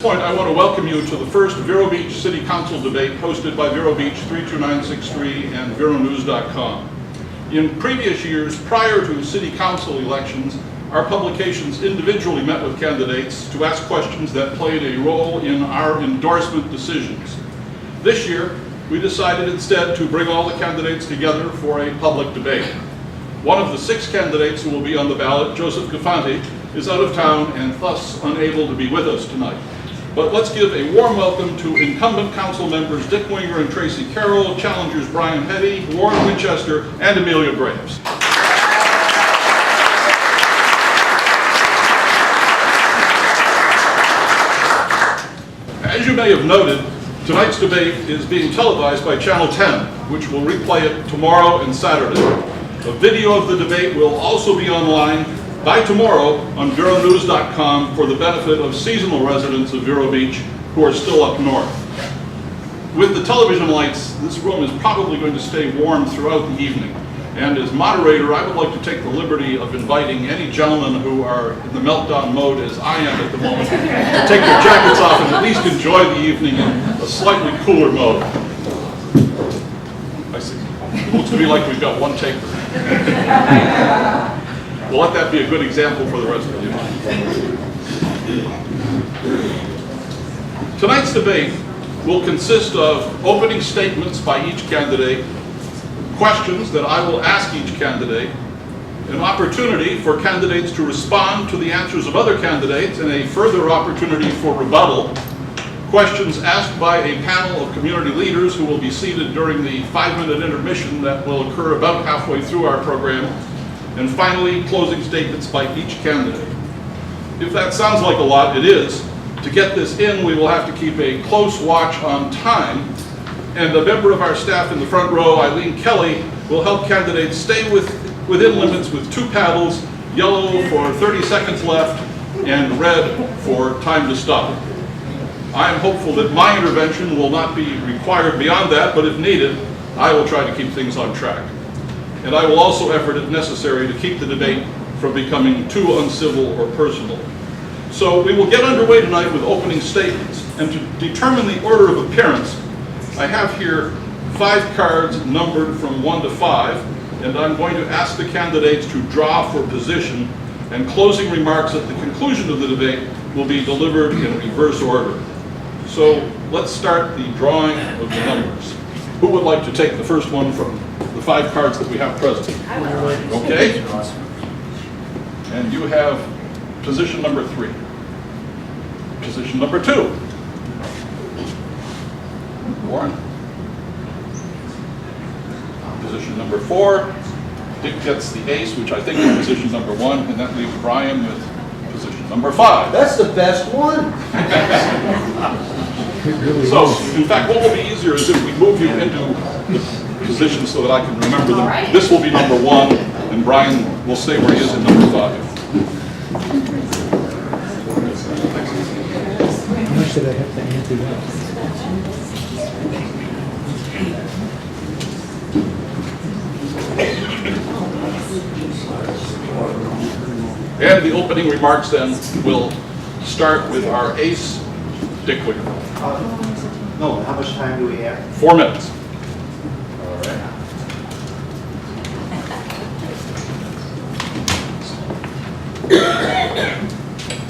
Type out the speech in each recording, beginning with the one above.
I want to welcome you to the first Vero Beach City Council debate hosted by Vero Beach 32963 and VeroNews.com. In previous years, prior to City Council elections, our publications individually met with candidates to ask questions that played a role in our endorsement decisions. This year, we decided instead to bring all the candidates together for a public debate. One of the 6 candidates who will be on the ballot, Joseph Gafanti, is out of town and thus unable to be with us tonight. But let's give a warm welcome to incumbent council members Dick Winger and Tracy Carroll, challengers Brian Hetty, Warren Winchester, and Amelia Graves. As you may have noted, tonight's debate is being televised by Channel 10, which will replay it tomorrow and Saturday. A video of the debate will also be online by tomorrow on VeroNews.com for the benefit of seasonal residents of Vero Beach who are still up north. With the television lights, this room is probably going to stay warm throughout the evening. And as moderator, I would like to take the liberty of inviting any gentlemen who are in the meltdown mode as I am at the moment to take their jackets off and at least enjoy the evening in a slightly cooler mode. I see. It looks to me like we've got one taker. We'll let that be a good example for the rest of you. Tonight's debate will consist of opening statements by each candidate, questions that I will ask each candidate, an opportunity for candidates to respond to the answers of other candidates, and a further opportunity for rebuttal, questions asked by a panel of community leaders who will be seated during the 5-minute intermission that will occur about halfway through our program, and finally, closing statements by each candidate. If that sounds like a lot, it is. To get this in, we will have to keep a close watch on time, and a member of our staff in the front row, Eileen Kelly, will help candidates stay within limits with 2 paddles, yellow for 30 seconds left, and red for time to stop. I am hopeful that my intervention will not be required beyond that, but if needed, I will try to keep things on track. And I will also effort, if necessary, to keep the debate from becoming too uncivil or personal. So we will get underway tonight with opening statements. And to determine the order of appearance, I have here 5 cards numbered from 1 to 5, and I'm going to ask the candidates to draw for position, and closing remarks at the conclusion of the debate will be delivered in reverse order. So let's start the drawing of the numbers. Who would like to take the first one from the 5 cards that we have present? Okay. And you have position number 3. Position number 2. Warren. Position number 4. Dick gets the ace, which I think is position number 1, and that leaves Brian with position number 5. That's the best one. So, in fact, what will be easier is if we move you into the position so that I can remember them. Right. This will be number 1, and Brian will stay where he is in number 5. How much did I have to ante that? And the opening remarks then will start with our ace, Dick Winger. No, how much time do we have? 4 minutes. All right.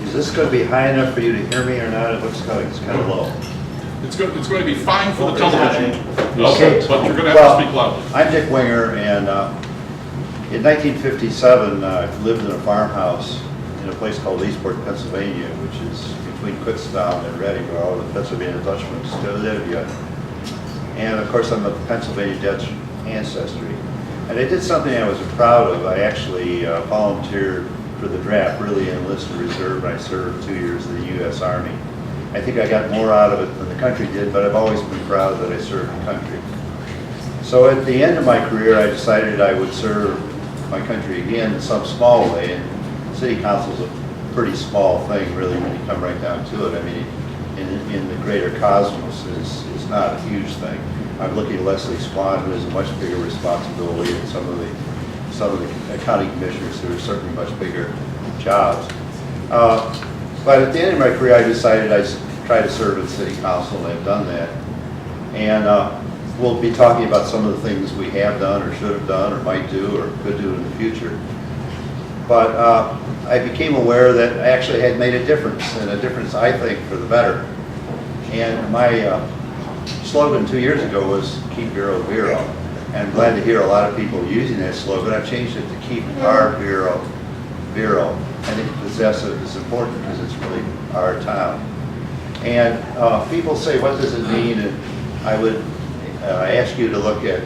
Is this going to be high enough for you to hear me or not? It looks like it's kind of low. It's going to be fine for the television, Okay. but you're going to have to speak loudly. I'm Dick Winger, and in 1957, I lived in a farmhouse in a place called Eastport, Pennsylvania, which is between Kutztown and Reading, where all the Pennsylvania Dutchmen still live yet. And of course, I'm of Pennsylvania Dutch ancestry. And I did something I was proud of. I actually volunteered for the draft, really enlisted reserve, and I served 2 years in the U.S. Army. I think I got more out of it than the country did, but I've always been proud that I served the country. So at the end of my career, I decided I would serve my country again in some small way. And city council is a pretty small thing, really, when you come right down to it. I mean, in the greater cosmos, is not a huge thing. I'm looking at Leslie Swan, who has a much bigger responsibility, and some of the county commissioners who are certainly much bigger jobs. But at the end of my career, I decided try to serve in city council, and I've done that. And we'll be talking about some of the things we have done or should have done or might do or could do in the future. But I became aware that I actually had made a difference, and a difference, I think, for the better. And my slogan 2 years ago was Keep Vero Vero. And I'm glad to hear a lot of people using that slogan. I've changed it to Keep Our Vero Vero. I think possessive is important because it's really our town. And people say, what does it mean? And I would ask you to look at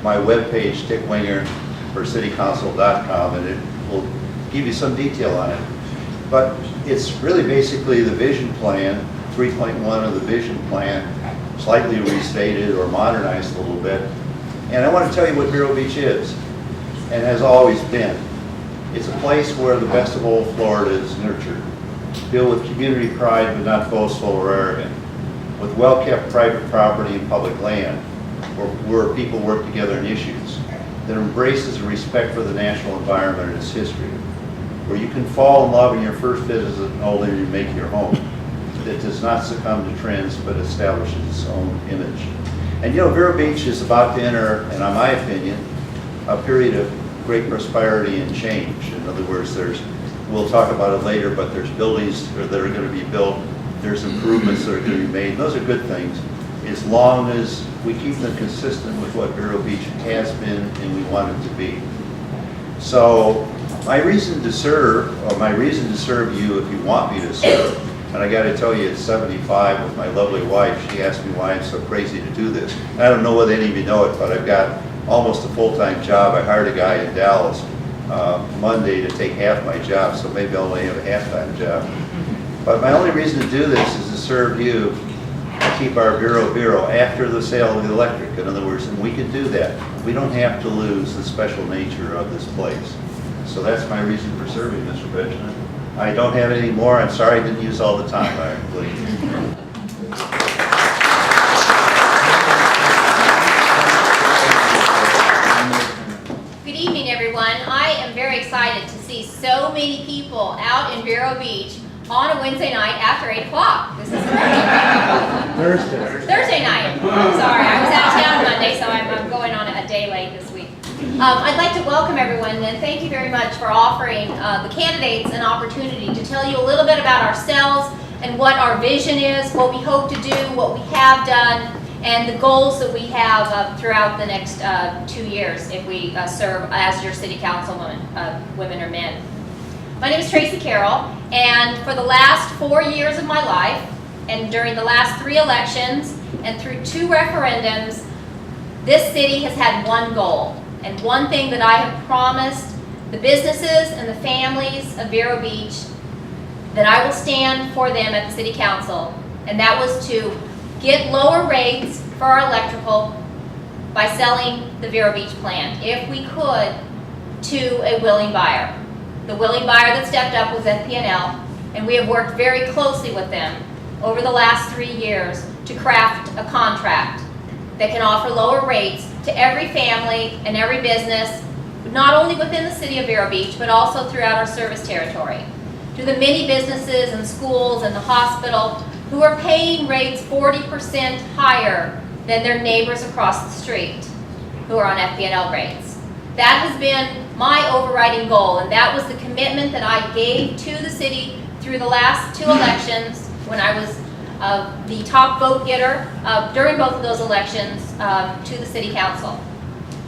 my webpage, tickwinger.citycouncil.com, and it will give you some detail on it. But it's really basically the vision plan, 3.1 of the vision plan, slightly restated or modernized a little bit. And I want to tell you what Vero Beach is, and has always been. It's a place where the best of old Florida is nurtured, filled with community pride but not boastful or arrogant, with well-kept private property and public land, where people work together on issues, that embraces a respect for the natural environment and its history, where you can fall in love in your first visit and only you make your home, that does not succumb to trends but establishes its own image. And you know, Vero Beach is about to enter, in my opinion, a period of great prosperity and change. In other words, we'll talk about it later, but there's buildings that are going to be built, there's improvements that are going to be made, and those are good things, as long as we keep them consistent with what Vero Beach has been and we want it to be. So my reason to serve you if you want me to serve, and I got to tell you, at 75 with my lovely wife, she asked me why I'm so crazy to do this. And I don't know whether any of you know it, but I've got almost a full-time job. I hired a guy in Dallas Monday to take half my job, so maybe I'll only have a half-time job. But my only reason to do this is to serve you and keep our Vero Vero after the sale of the electric. In other words, and we can do that. We don't have to lose the special nature of this place. So that's my reason for serving, Mr. President. I don't have any more. I'm sorry I didn't use all the time, I believe. Good evening, everyone. I am very excited to see so many people out in Vero Beach on a Wednesday night after 8 o'clock. This is great. Thursday night. I'm sorry. I was out of town Monday, so I'm going on a day late this week. I'd like to welcome everyone and thank you very much for offering the candidates an opportunity to tell you a little bit about ourselves and what our vision is, what we hope to do, what we have done, and the goals that we have throughout the next 2 years if we serve as your city councilwomen, women or men. My name is Tracy Carroll, and for the last 4 years of my life, and during the last 3 elections, and through 2 referendums, this city has had one goal, and one thing that I have promised the businesses and the families of Vero Beach that I will stand for them at the city council, and that was to get lower rates for our electrical by selling the Vero Beach plant, if we could, to a willing buyer. The willing buyer that stepped up was FP&L, and we have worked very closely with them over the last 3 years to craft a contract that can offer lower rates to every family and every business, not only within the city of Vero Beach, but also throughout our service territory. To the many businesses and schools and the hospital who are paying rates 40% higher than their neighbors across the street who are on FP&L rates. That has been my overriding goal, and that was the commitment that I gave to the city through the last 2 elections when I was the top vote getter during both of those elections to the city council.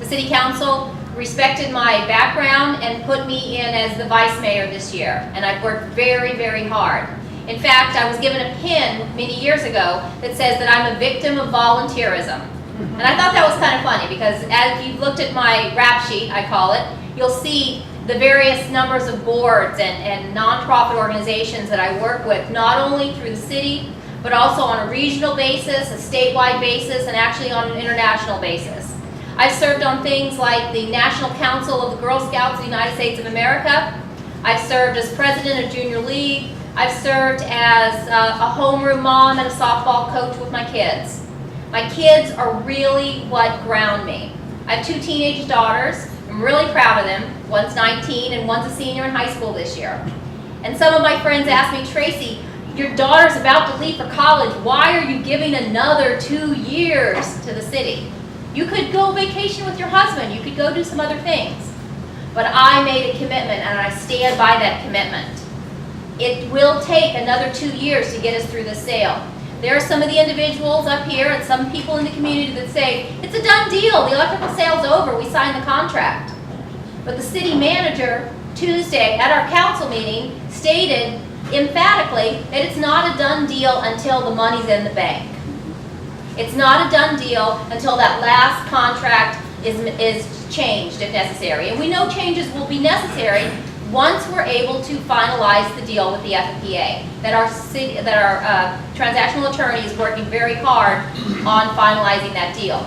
The city council respected my background and put me in as the vice mayor this year, and I've worked very, very hard. In fact, I was given a pin many years ago that says that I'm a victim of volunteerism. And I thought that was kind of funny because as you've looked at my rap sheet, I call it, you'll see the various numbers of boards and nonprofit organizations that I work with, not only through the city, but also on a regional basis, a statewide basis, and actually on an international basis. I've served on things like the National Council of the Girl Scouts of the United States of America. I've served as president of Junior League. I've served as a homeroom mom and a softball coach with my kids. My kids are really what ground me. I have 2 teenage daughters. I'm really proud of them. One's 19 and one's a senior in high school this year. And some of my friends ask me, Tracy, Your daughter's about to leave for college. Why are you giving another 2 years to the city? You could go vacation with your husband. You could go do some other things. But I made a commitment, and I stand by that commitment. It will take another 2 years to get us through this sale. There are some of the individuals up here and some people in the community that say, it's a done deal, the electrical sale's over, we signed the contract. But the city manager, Tuesday, at our council meeting, stated emphatically that it's not a done deal until the money's in the bank. It's not a done deal until that last contract is changed if necessary. And we know changes will be necessary once we're able to finalize the deal with the FPA. That our transactional attorney is working very hard on finalizing that deal.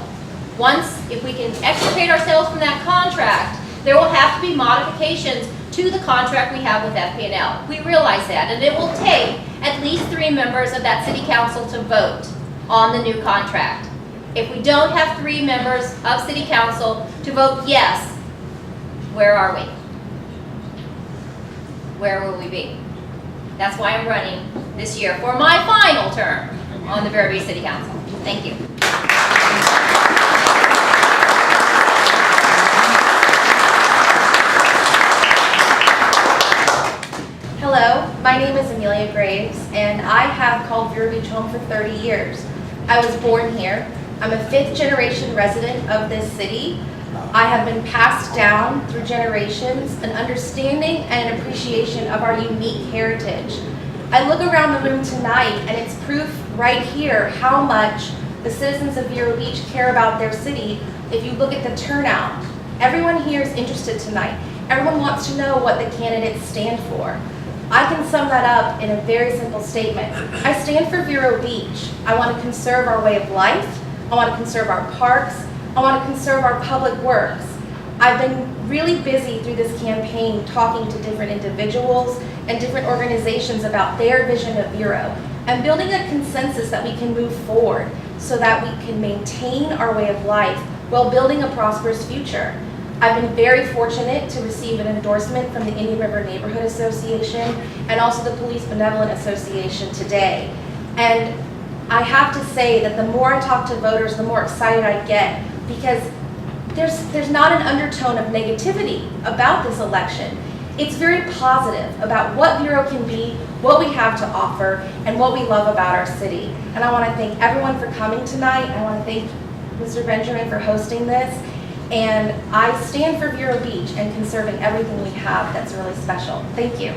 Once, if we can extricate ourselves from that contract, there will have to be modifications to the contract we have with FP&L. We realize that, and it will take at least 3 members of that city council to vote on the new contract. If we don't have 3 members of city council to vote yes, where are we? Where will we be? That's why I'm running this year for my final term on the Vero Beach City Council. Thank you. Hello, my name is Amelia Graves, and I have called Vero Beach home for 30 years. I was born here. I'm a 5th generation resident of this city. I have been passed down through generations an understanding and an appreciation of our unique heritage. I look around the room tonight, and it's proof right here how much the citizens of Vero Beach care about their city. If you look at the turnout, everyone here is interested tonight. Everyone wants to know what the candidates stand for. I can sum that up in a very simple statement. I stand for Vero Beach. I want to conserve our way of life. I want to conserve our parks. I want to conserve our public works. I've been really busy through this campaign talking to different individuals and different organizations about their vision of Vero and building a consensus that we can move forward so that we can maintain our way of life while building a prosperous future. I've been very fortunate to receive an endorsement from the Indian River Neighborhood Association and also the Police Benevolent Association today. And I have to say that the more I talk to voters, the more excited I get, because there's not an undertone of negativity about this election. It's very positive about what Vero can be, what we have to offer, and what we love about our city. And I want to thank everyone for coming tonight. I want to thank Mr. Benjamin for hosting this. And I stand for Vero Beach and conserving everything we have that's really special. Thank you.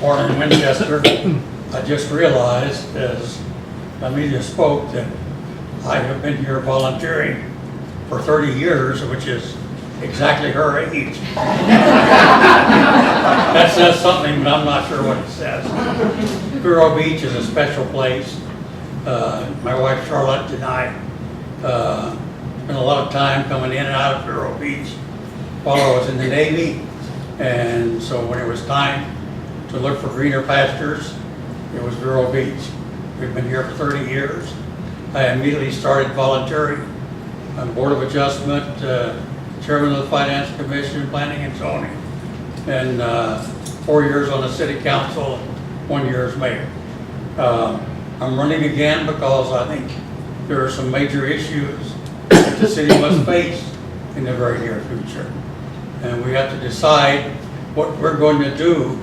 Morning, Winchester. I just realized as Amelia spoke that I have been here volunteering for 30 years, which is exactly her age. That says something, but I'm not sure what it says. Vero Beach is a special place. My wife Charlotte and I spent a lot of time coming in and out of Vero Beach while I was in the Navy, and so when it was time to look for greener pastures, it was Vero Beach. We've been here for 30 years. I immediately started volunteering on Board of Adjustment, Chairman of the Finance Commission, Planning and Zoning, and 4 years on the City Council, 1 year as mayor. I'm running again because I think there are some major issues that the city must face in the very near future. And we have to decide what we're going to do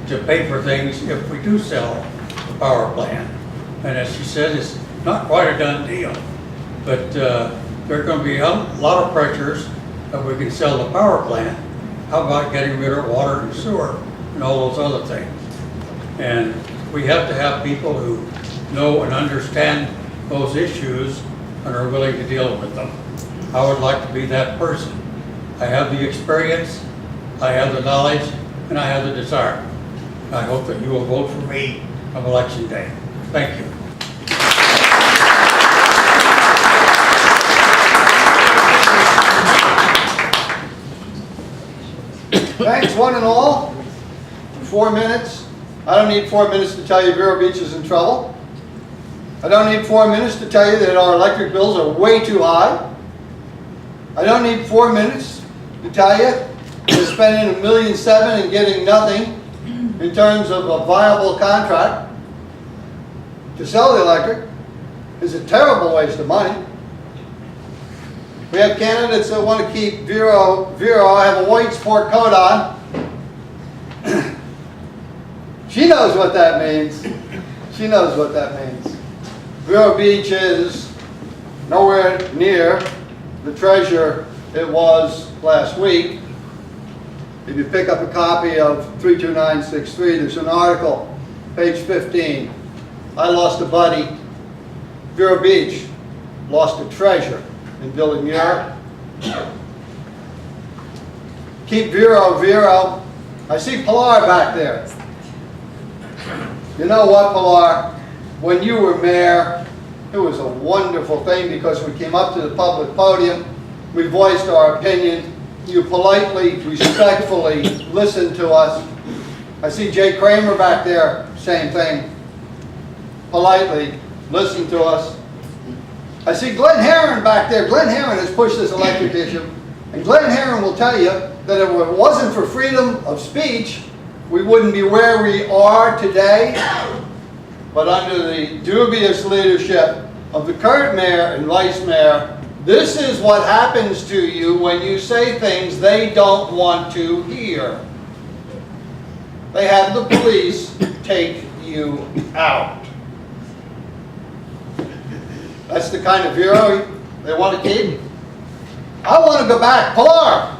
to pay for things if we do sell the power plant. And as she said, it's not quite a done deal, but there are going to be a lot of pressures that we can sell the power plant. How about getting rid of water and sewer and all those other things? And we have to have people who know and understand those issues and are willing to deal with them. I would like to be that person. I have the experience, I have the knowledge, and I have the desire. I hope that you will vote for me on election day. Thank you. Thanks, one and all. 4 minutes. I don't need 4 minutes to tell you Vero Beach is in trouble. I don't need 4 minutes to tell you that our electric bills are way too high. I don't need 4 minutes to tell you we're spending $1.7 million and getting nothing in terms of a viable contract to sell the electric. Is a terrible waste of money. We have candidates that want to keep Vero, I have a white sport coat on. She knows what that means. She knows what that means. Vero Beach is nowhere near the treasure it was last week. If you pick up a copy of 32963, there's an article, page 15. I lost a buddy. Vero Beach lost a treasure in building Europe. Keep Vero. I see Pilar back there. You know what, Pilar? When you were mayor, it was a wonderful thing because we came up to the public podium, we voiced our opinion, you politely, respectfully listened to us. I see Jay Kramer back there, same thing. Politely listen to us. I see Glenn Herron back there. Glenn Herron has pushed this electric issue. And Glenn Herron will tell you that if it wasn't for freedom of speech, we wouldn't be where we are today. But under the dubious leadership of the current mayor and vice mayor, this is what happens to you when you say things they don't want to hear. They have the police take you out. That's the kind of Vero they want to keep. I want to go back, Pilar.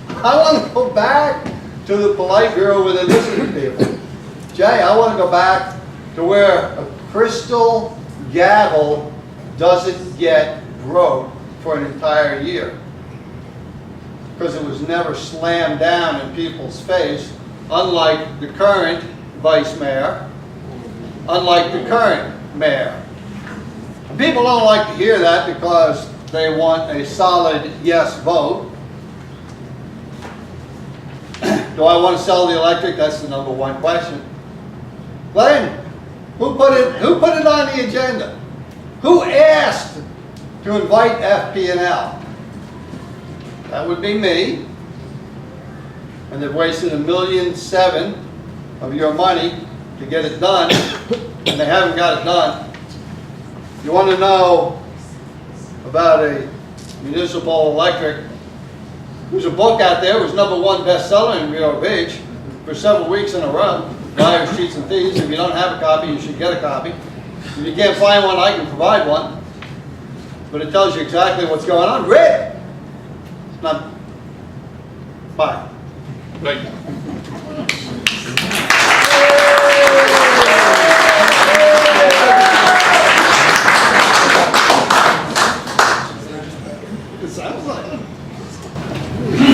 I want to go back to the polite Vero where they listen to people. Jay, I want to go back to where a crystal gavel doesn't get broke for an entire year. Because it was never slammed down in people's face, unlike the current vice mayor, unlike the current mayor. People don't like to hear that because they want a solid yes vote. Do I want to sell the electric? That's the number one question. Glenn, who put it on the agenda? Who asked to invite FP&L? That would be me. And they've wasted $1.7 million of your money to get it done, and they haven't got it done. You want to know about a municipal electric? There's a book out there, it was #1 bestseller in Vero Beach for several weeks in a row. Liars, Cheats, and Thieves. If you don't have a copy, you should get a copy. If you can't find one, I can provide one. But it tells you exactly what's going on. Read it! Not. Bye. Thank you.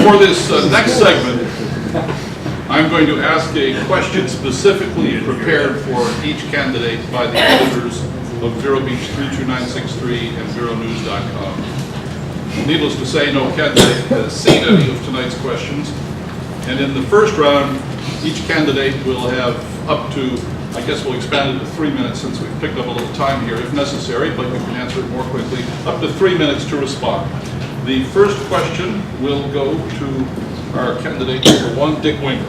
For this next segment, I'm going to ask a question specifically prepared for each candidate by the editors of Vero Beach 32963 and VeroNews.com. Needless to say, no candidate has seen any of tonight's questions. And in the first round, each candidate will have up to, I guess we'll expand it to 3 minutes since we've picked up a little time here if necessary, but we can answer it more quickly, up to 3 minutes to respond. The first question will go to our candidate number 1, Dick Winger.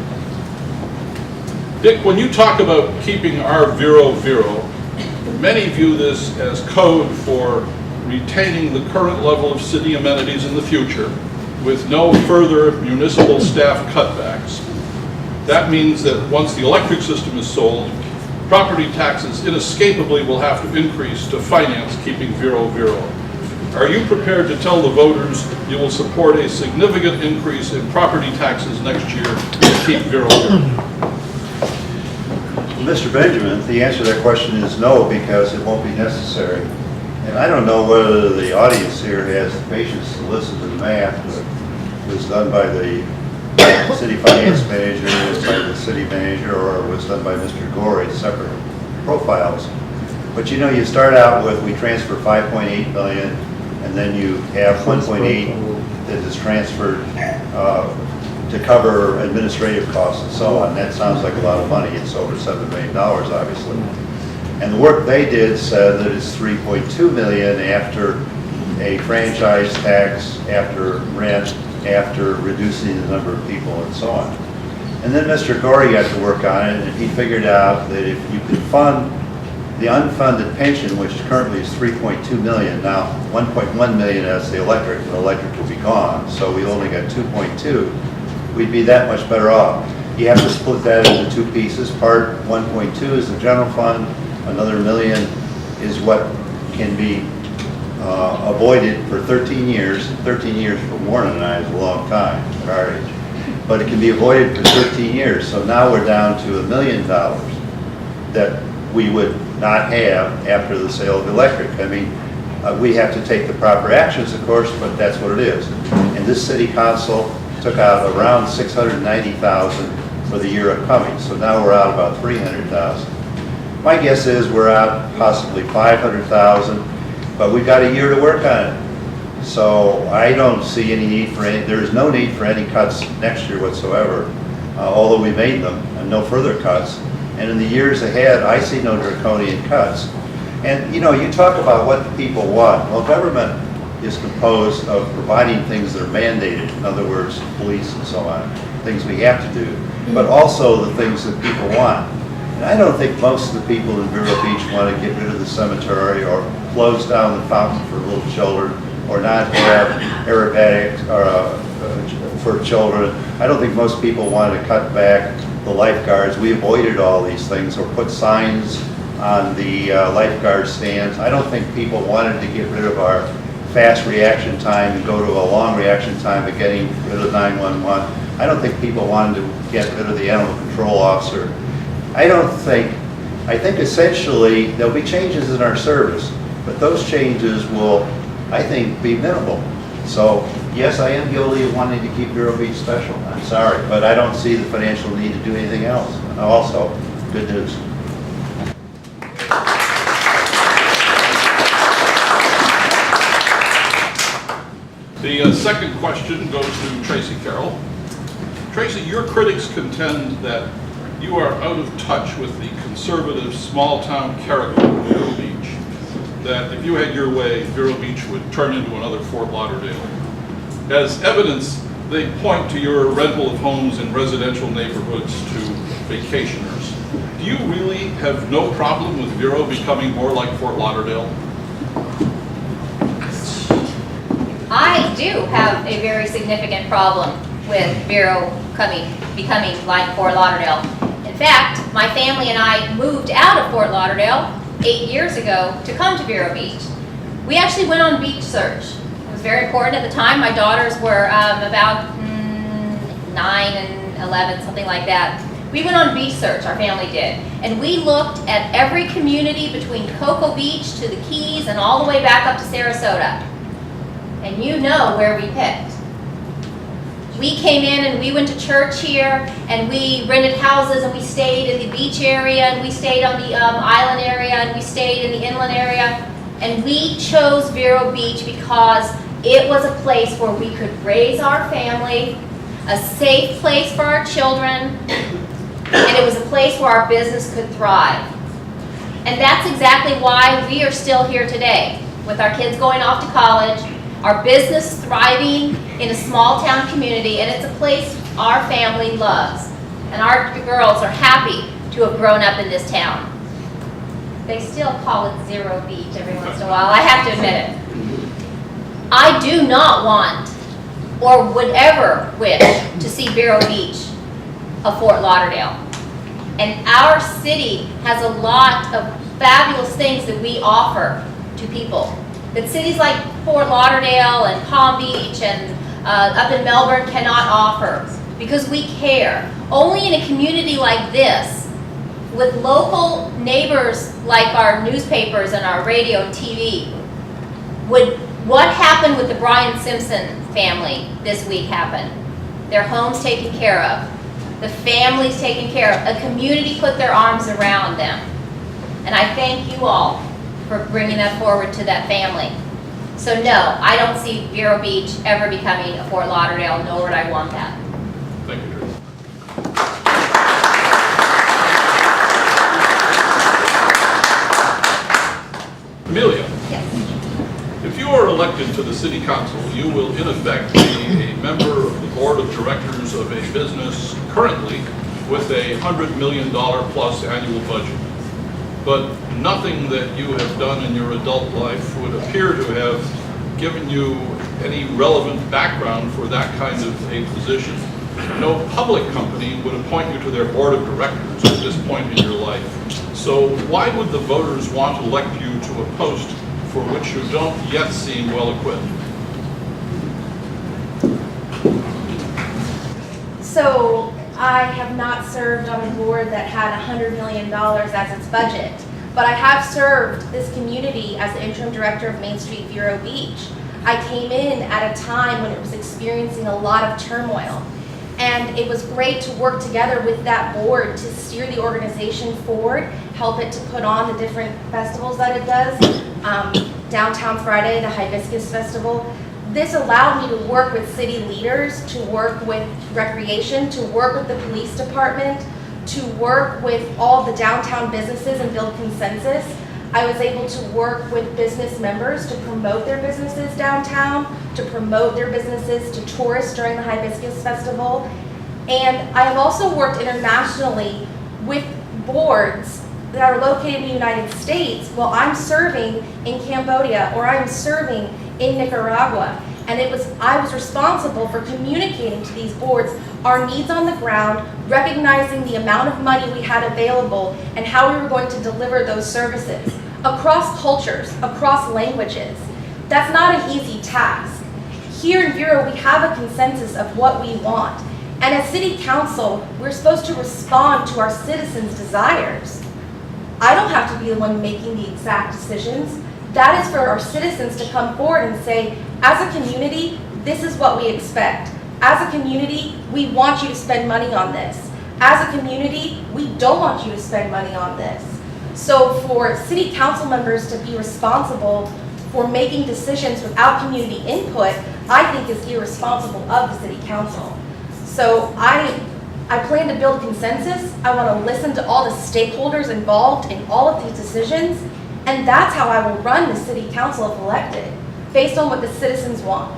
Dick, when you talk about keeping our Vero, many view this as code for retaining the current level of city amenities in the future with no further municipal staff cutbacks. That means that once the electric system is sold, property taxes inescapably will have to increase to finance keeping Vero. Are you prepared to tell the voters you will support a significant increase in property taxes next year to keep Vero? Mr. Benjamin, the answer to that question is no, because it won't be necessary. And I don't know whether the audience here has the patience to listen to the math that was done by the city finance manager, by the city manager, or was done by Mr. Gorey, separate profiles. But you know, you start out with, we transfer 5.8 million, and then you have 1.8 that is transferred to cover administrative costs and so on. That sounds like a lot of money. It's over $7 million, obviously. And the work they did said that it's 3.2 million after a franchise tax, after rent, after reducing the number of people and so on. And then Mr. Gorey got to work on it, and he figured out that if you could fund the unfunded pension, which currently is 3.2 million, now 1.1 million as the electric, and electric will be gone, so we only got 2.2, we'd be that much better off. You have to split that into two pieces. Part 1.2 is the general fund, another million is what can be avoided for 13 years. 13 years for Warren and I is a long time at our age. But it can be avoided for 13 years. So now we're down to $1 million that we would not have after the sale of electric. I mean, we have to take the proper actions, of course, but that's what it is. And this city council took out around $690,000 for the year upcoming. So now we're out about $300,000. My guess is we're out possibly $500,000, but we've got a year to work on it. So I don't see any need for any, there's no need for any cuts next year whatsoever, although we made them, and no further cuts. And in the years ahead, I see no draconian cuts. And you know, you talk about what the people want. Well, government is composed of providing things that are mandated, in other words, police and so on, things we have to do, but also the things that people want. And I don't think most of the people in Vero Beach want to get rid of the cemetery or close down the fountain for little children or not have aerobatics for children. I don't think most people want to cut back the lifeguards. We avoided all these things or put signs on the lifeguard stands. I don't think people wanted to get rid of our fast reaction time and go to a long reaction time of getting rid of 911. I don't think people wanted to get rid of the animal control officer. I think essentially there'll be changes in our service, but those changes will, I think, be minimal. So yes, I am guilty of wanting to keep Vero Beach special. I'm sorry, but I don't see the financial need to do anything else. And also, good news. The second question goes to Tracy Carroll. Tracy, your critics contend that you are out of touch with the conservative small-town character of Vero Beach, that if you had your way, Vero Beach would turn into another Fort Lauderdale. As evidence, they point to your rental of homes in residential neighborhoods to vacationers. Do you really have no problem with Vero becoming more like Fort Lauderdale? I do have a very significant problem with Vero becoming like Fort Lauderdale. In fact, my family and I moved out of Fort Lauderdale 8 years ago to come to Vero Beach. We actually went on beach search. It was very important at the time. My daughters were about 9 and 11, something like that. We went on beach search, our family did, and we looked at every community between Cocoa Beach to the Keys and all the way back up to Sarasota. And you know where we picked. We came in and we went to church here, and we rented houses, and we stayed in the beach area, and we stayed on the island area, and we stayed in the inland area. And we chose Vero Beach because it was a place where we could raise our family, a safe place for our children, and it was a place where our business could thrive. And that's exactly why we are still here today, with our kids going off to college, our business thriving in a small town community, and it's a place our family loves. And our girls are happy to have grown up in this town. They still call it Zero Beach every once in a while, I have to admit it. I do not want or would ever wish to see Vero Beach a Fort Lauderdale. And our city has a lot of fabulous things that we offer to people that cities like Fort Lauderdale and Palm Beach and up in Melbourne cannot offer, because we care. Only in a community like this, with local neighbors like our newspapers and our radio and TV, would what happened with the Brian Simpson family this week happen. Their homes taken care of, the families taken care of, a community put their arms around them. And I thank you all for bringing that forward to that family. So no, I don't see Vero Beach ever becoming a Fort Lauderdale, nor would I want that. Thank you, Tracy. Amelia, Yes. if you are elected to the city council, you will in effect be a member of the board of directors of a business currently with a $100 million plus annual budget. But nothing that you have done in your adult life would appear to have given you any relevant background for that kind of a position. No public company would appoint you to their board of directors at this point in your life. So why would the voters want to elect you to a post for which you don't yet seem well equipped? So I have not served on a board that had $100 million as its budget, but I have served this community as the interim director of Main Street Vero Beach. I came in at a time when it was experiencing a lot of turmoil, and it was great to work together with that board to steer the organization forward, help it to put on the different festivals that it does. Downtown Friday, the Hibiscus Festival. This allowed me to work with city leaders, to work with recreation, to work with the police department, to work with all the downtown businesses and build consensus. I was able to work with business members to promote their businesses downtown, to promote their businesses to tourists during the Hibiscus Festival. And I have also worked internationally with boards that are located in the United States while I'm serving in Cambodia or I'm serving in Nicaragua. And I was responsible for communicating to these boards our needs on the ground, recognizing the amount of money we had available and how we were going to deliver those services across cultures, across languages. That's not an easy task. Here in Vero, we have a consensus of what we want. And as city council, we're supposed to respond to our citizens' desires. I don't have to be the one making the exact decisions. That is for our citizens to come forward and say, as a community, this is what we expect. As a community, we want you to spend money on this. As a community, we don't want you to spend money on this. So for city council members to be responsible for making decisions without community input, I think is irresponsible of the city council. So I plan to build consensus. I want to listen to all the stakeholders involved in all of these decisions, and that's how I will run the city council if elected, based on what the citizens want.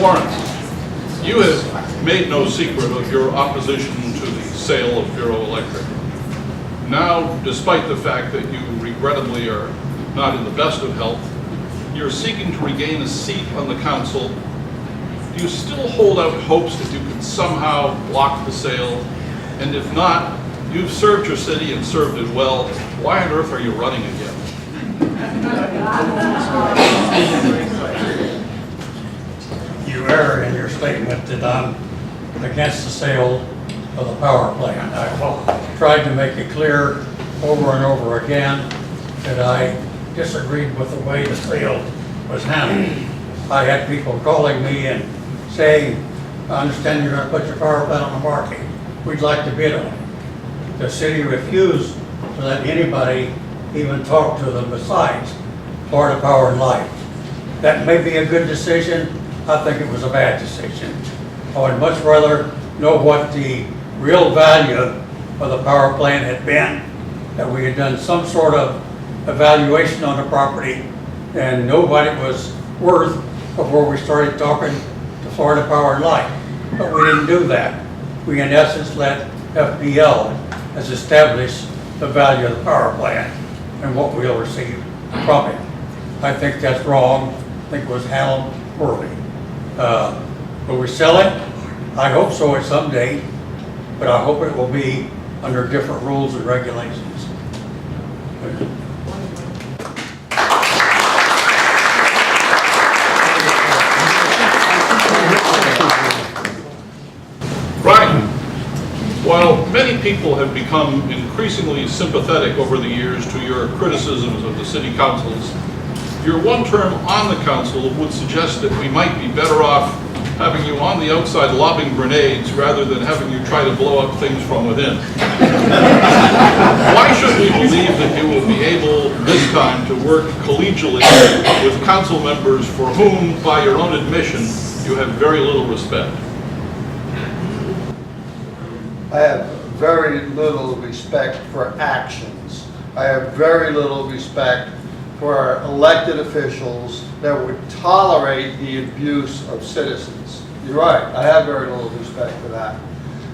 Warren, you have made no secret of your opposition to the sale of Vero Electric. Now, despite the fact that you regrettably are not in the best of health, you're seeking to regain a seat on the council. Do you still hold out hopes that you can somehow block the sale? And if not, you've served your city and served it well. Why on earth are you running again? You err in your statement that I'm against the sale of the power plant. I've tried to make it clear over and over again that I disagreed with the way the sale was handled. I had people calling me and saying, I understand you're going to put your power plant on the market. We'd like to bid on it. The city refused to let anybody even talk to them besides Florida Power and Light. That may be a good decision. I think it was a bad decision. I would much rather know what the real value of the power plant had been, that we had done some sort of evaluation on the property and know what it was worth before we started talking to Florida Power and Light. But we didn't do that. We in essence let FPL has established the value of the power plant and what we'll receive from it. I think that's wrong. I think it was handled poorly. Will we sell it? I hope so at some day, but I hope it will be under different rules and regulations. Brian, while many people have become increasingly sympathetic over the years to your criticisms of the city councils, your one term on the council would suggest that we might be better off having you on the outside lobbing grenades rather than having you try to blow up things from within. Why should we believe that you will be able this time to work collegially with council members for whom, by your own admission, you have very little respect? I have very little respect for actions. I have very little respect for elected officials that would tolerate the abuse of citizens. You're right, I have very little respect for that.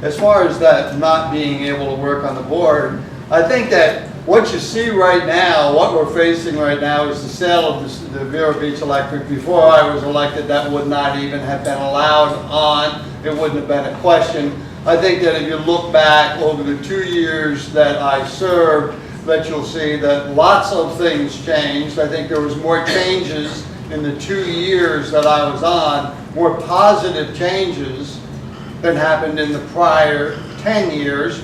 As far as that not being able to work on the board, I think that what you see right now, what we're facing right now is the sale of the Vero Beach Electric. Before I was elected, that would not even have been allowed on. It wouldn't have been a question. I think that if you look back over the 2 years that I served, that you'll see that lots of things changed. I think there was more changes in the 2 years that I was on, more positive changes than happened in the prior 10 years.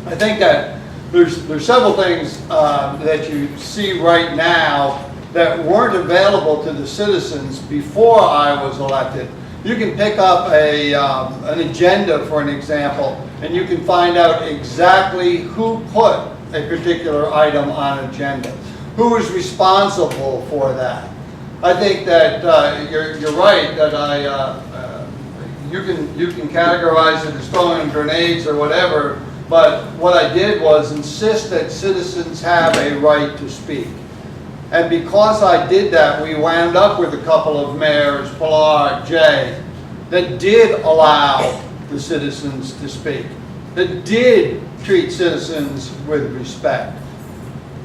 I think that there's several things that you see right now that weren't available to the citizens before I was elected. You can pick up an agenda, for an example, and you can find out exactly who put a particular item on an agenda, who is responsible for that. I think that you're right that you can categorize it as throwing grenades or whatever, but what I did was insist that citizens have a right to speak. And because I did that, we wound up with a couple of mayors, Pilar, Jay, that did allow the citizens to speak, that did treat citizens with respect.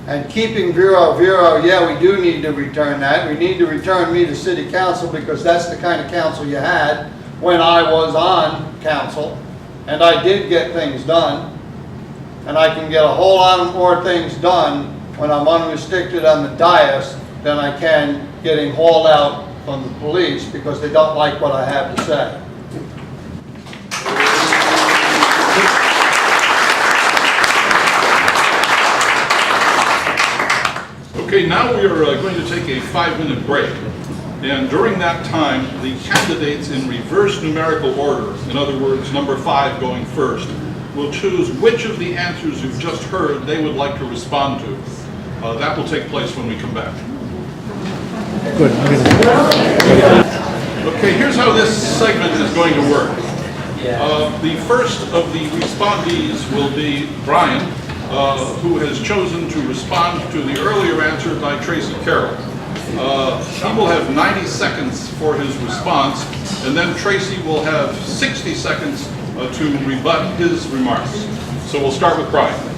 And keeping Vero, yeah, we do need to return that. We need to return me to city council because that's the kind of council you had when I was on council. And I did get things done. And I can get a whole lot more things done when I'm unrestricted on the dais than I can getting hauled out from the police because they don't like what I have to say. Okay, now we are going to take a 5-minute break. And during that time, the candidates in reverse numerical order, in other words, number 5 going first, will choose which of the answers you've just heard they would like to respond to. That will take place when we come back. Good. Okay, here's how this segment is going to work. The first of the respondees will be Brian, who has chosen to respond to the earlier answer by Tracy Carroll. He will have 90 seconds for his response, and then Tracy will have 60 seconds to rebut his remarks. So we'll start with Brian.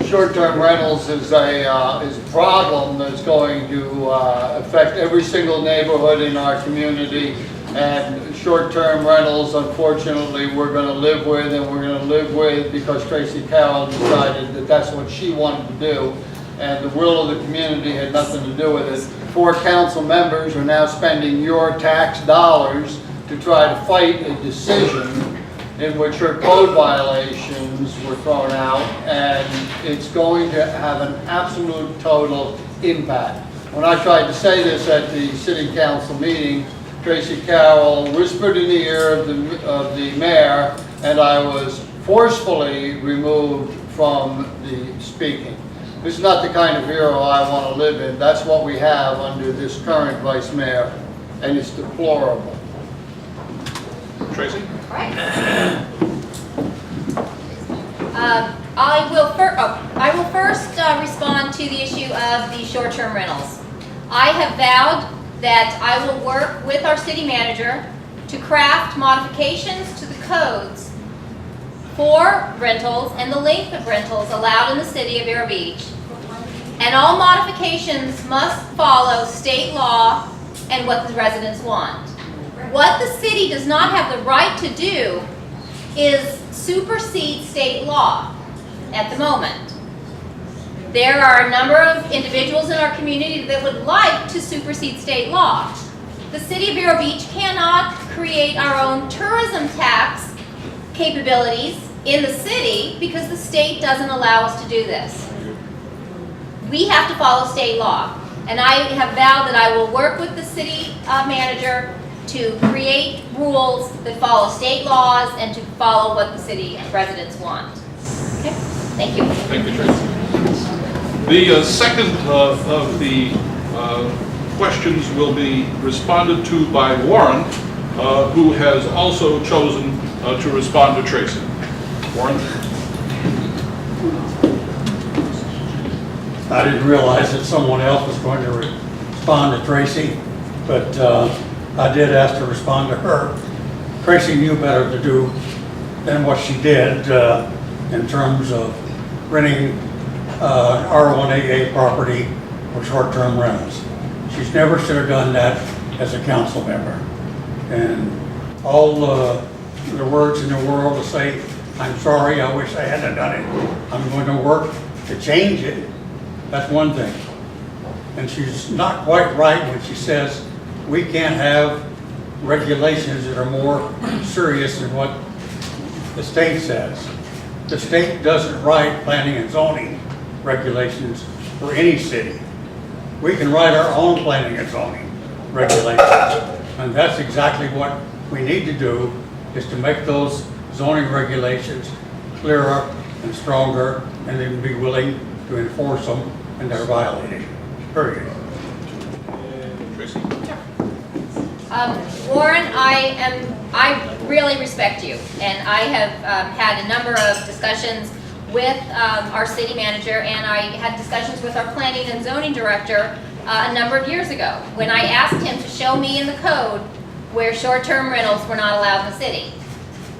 Short-term rentals is a problem that's going to affect every single neighborhood in our community. And short-term rentals, unfortunately, we're going to live with, and we're going to live with because Tracy Carroll decided that that's what she wanted to do. And the will of the community had nothing to do with it. 4 council members are now spending your tax dollars to try to fight a decision in which her code violations were thrown out, and it's going to have an absolute total impact. When I tried to say this at the city council meeting, Tracy Carroll whispered in the ear of the mayor, and I was forcefully removed from the speaking. This is not the kind of Vero I want to live in. That's what we have under this current vice mayor, and it's deplorable. Tracy? Right. I will first respond to the issue of the short-term rentals. I have vowed that I will work with our city manager to craft modifications to the codes for rentals and the length of rentals allowed in the city of Vero Beach. And all modifications must follow state law and what the residents want. What the city does not have the right to do is supersede state law at the moment. There are a number of individuals in our community that would like to supersede state law. The city of Vero Beach cannot create our own tourism tax capabilities in the city because the state doesn't allow us to do this. We have to follow state law. And I have vowed that I will work with the city manager to create rules that follow state laws and to follow what the city residents want. Okay, thank you. Thank you, Tracy. The second of the questions will be responded to by Warren, who has also chosen to respond to Tracy. Warren? I didn't realize that someone else was going to respond to Tracy, but I did ask to respond to her. Tracy knew better to do than what she did in terms of renting R1AA property for short-term rentals. She's never should have done that as a council member. And all the words in the world to say, I'm sorry, I wish I hadn't done it. I'm going to work to change it. That's one thing. And she's not quite right when she says we can't have regulations that are more serious than what the state says. The state doesn't write planning and zoning regulations for any city. We can write our own planning and zoning regulations. And that's exactly what we need to do, is to make those zoning regulations clearer and stronger, and then be willing to enforce them when they're violated, period. Tracy? Warren, I really respect you, and I have had a number of discussions with our city manager, and I had discussions with our planning and zoning director a number of years ago when I asked him to show me in the code where short-term rentals were not allowed in the city.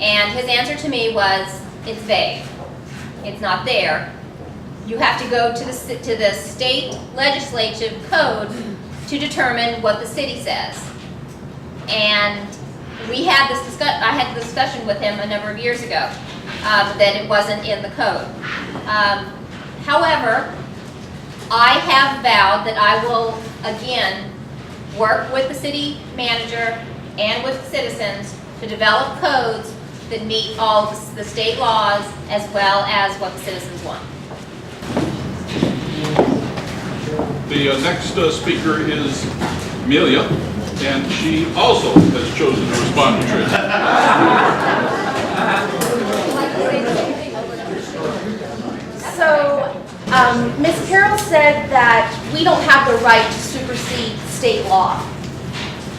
And his answer to me was, it's vague. It's not there. You have to go to the state legislative code to determine what the city says. And we had this I had the discussion with him a number of years ago that it wasn't in the code. However, I have vowed that I will again work with the city manager and with citizens to develop codes that meet all the state laws as well as what the citizens want. The next speaker is Amelia, and she also has chosen to respond to Tracy. So, Ms. Carroll said that we don't have the right to supersede state law.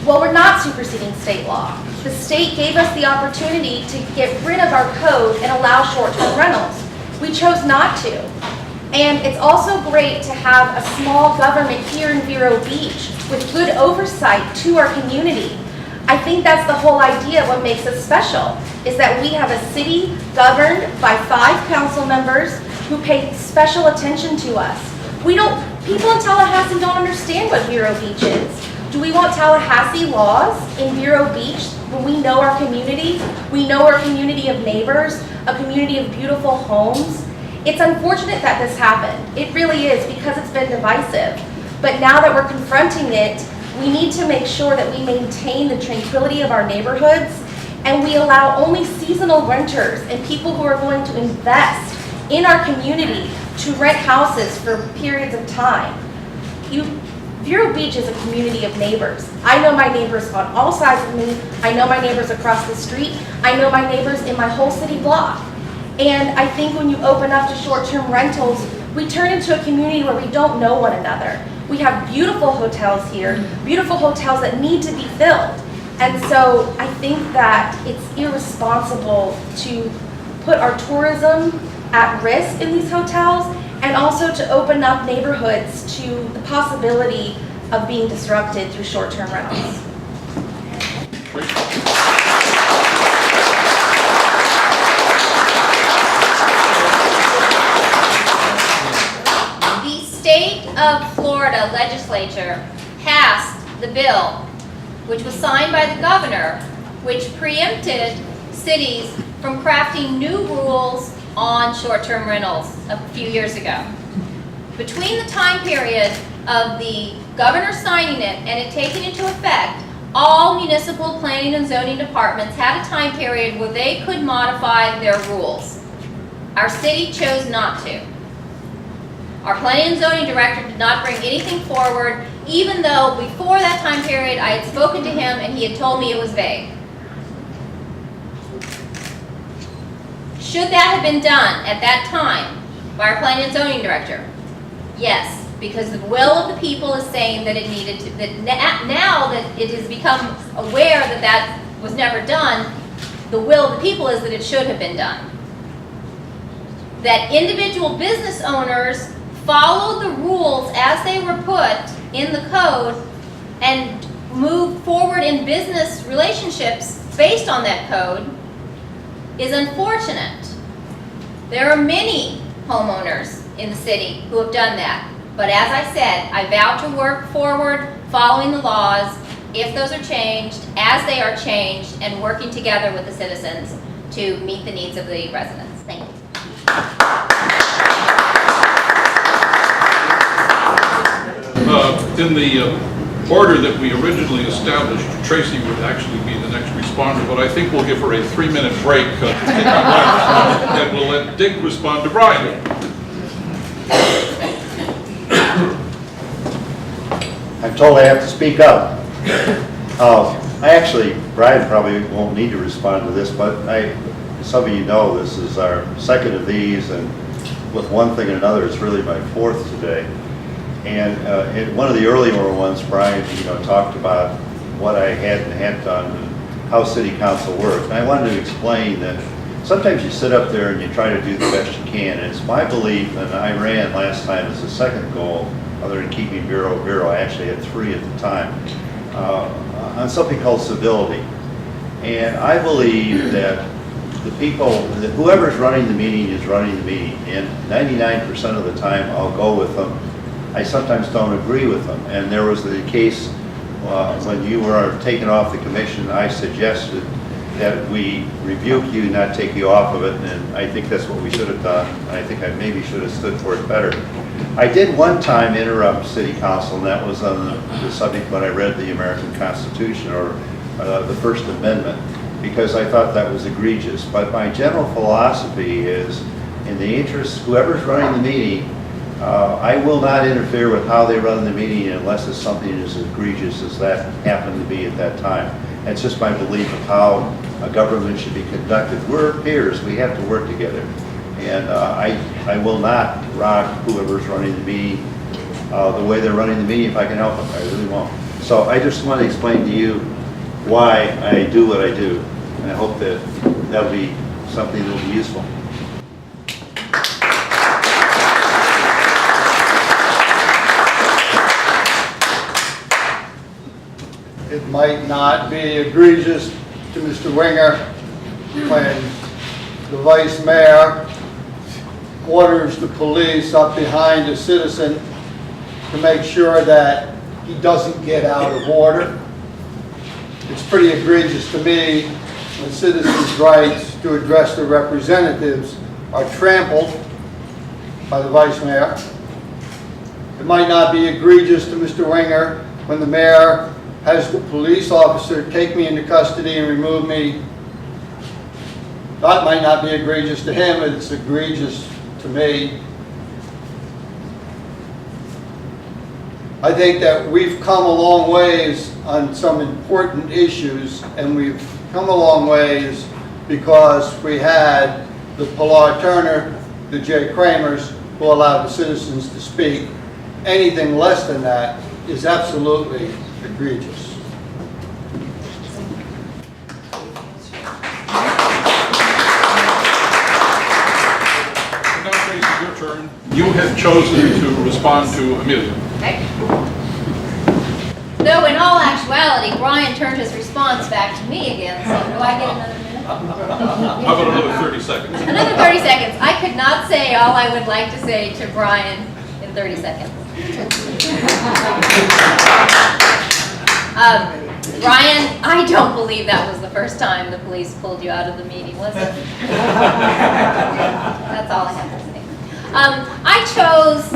Well, we're not superseding state law. The state gave us the opportunity to get rid of our code and allow short-term rentals. We chose not to. And it's also great to have a small government here in Vero Beach with good oversight to our community. I think that's the whole idea of what makes us special, is that we have a city governed by 5 council members who pay special attention to us. People in Tallahassee don't understand what Vero Beach is. Do we want Tallahassee laws in Vero Beach when we know our community? We know our community of neighbors, a community of beautiful homes. It's unfortunate that this happened. It really is, because it's been divisive. But now that we're confronting it, we need to make sure that we maintain the tranquility of our neighborhoods, and we allow only seasonal renters and people who are going to invest in our community to rent houses for periods of time. Vero Beach is a community of neighbors. I know my neighbors on all sides of me. I know my neighbors across the street. I know my neighbors in my whole city block. And I think when you open up to short-term rentals, we turn into a community where we don't know one another. We have beautiful hotels here, beautiful hotels that need to be filled. And so I think that it's irresponsible to put our tourism at risk in these hotels, and also to open up neighborhoods to the possibility of being disrupted through short-term rentals. The state of Florida legislature passed the bill, which was signed by the governor, which preempted cities from crafting new rules on short-term rentals a few years ago. Between the time period of the governor signing it and it taking into effect, all municipal planning and zoning departments had a time period where they could modify their rules. Our city chose not to. Our planning and zoning director did not bring anything forward, even though before that time period, I had spoken to him and he had told me it was vague. Should that have been done at that time by our planning and zoning director? Yes, because the will of the people is saying that it needed to, now that it has become aware that that was never done, the will of the people is that it should have been done. That individual business owners followed the rules as they were put in the code and moved forward in business relationships based on that code is unfortunate. There are many homeowners in the city who have done that. But as I said, I vow to work forward following the laws if those are changed, as they are changed, and working together with the citizens to meet the needs of the residents. Thank you. In the order that we originally established, Tracy would actually be the next responder, but I think we'll give her a 3-minute break and we'll let Dick respond to Brian. I'm told I have to speak up. Brian probably won't need to respond to this, but some of you know this is our second of these, and with one thing and another, it's really my fourth today. And in one of the earlier ones, Brian, talked about what I had and hadn't done and how city council worked. And I wanted to explain that sometimes you sit up there and you try to do the best you can. And it's my belief, and I ran last time as a second goal, other than keeping Vero, I actually had 3 at the time, on something called civility. And I believe that the people, that whoever's running the meeting is running the meeting. And 99% of the time, I'll go with them. I sometimes don't agree with them. And there was the case when you were taken off the commission, I suggested that we rebuke you, not take you off of it, and I think that's what we should have done. I think I maybe should have stood for it better. I did one time interrupt city council, and that was on the subject when I read the American Constitution, or the First Amendment, because I thought that was egregious. But my general philosophy is, in the interest, whoever's running the meeting, I will not interfere with how they run the meeting unless it's something as egregious as that happened to be at that time. It's just my belief of how a government should be conducted. We're peers, we have to work together. And I will not rock whoever's running the meeting the way they're running the meeting if I can help it. I really won't. So I just want to explain to you why I do what I do. And I hope that that'll be something that will be useful. It might not be egregious to Mr. Winger when the vice mayor orders the police up behind a citizen to make sure that he doesn't get out of order. It's pretty egregious to me when citizens' rights to address their representatives are trampled by the vice mayor. It might not be egregious to Mr. Winger when the mayor has the police officer take me into custody and remove me. That might not be egregious to him, but it's egregious to me. I think that we've come a long ways on some important issues, and we've come a long ways because we had the Pilar Turner, the Jay Kramers, who allowed the citizens to speak. Anything less than that is absolutely egregious. Now, Tracy, your turn. You had chosen to respond to Amelia. Okay. Though in all actuality, Brian turned his response back to me again, so do I get another minute? How about another 30 seconds? Another 30 seconds. I could not say all I would like to say to Brian in 30 seconds. Brian, I don't believe that was the first time the police pulled you out of the meeting, was it? That's all I have to say. I chose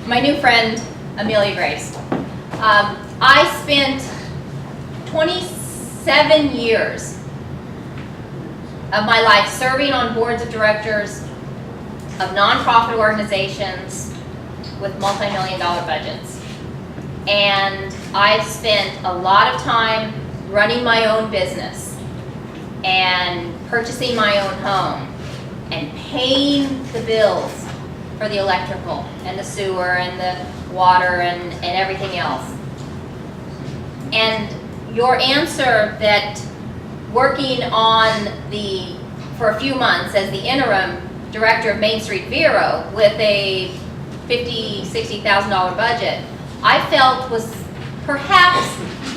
my new friend, Amelia Graves. I spent 27 years of my life serving on boards of directors of nonprofit organizations with multi-million-dollar budgets. And I've spent a lot of time running my own business and purchasing my own home and paying the bills for the electrical and the sewer and the water and everything else. And your answer that working for a few months as the interim director of Main Street Vero with a $50,000, $60,000 budget, I felt was perhaps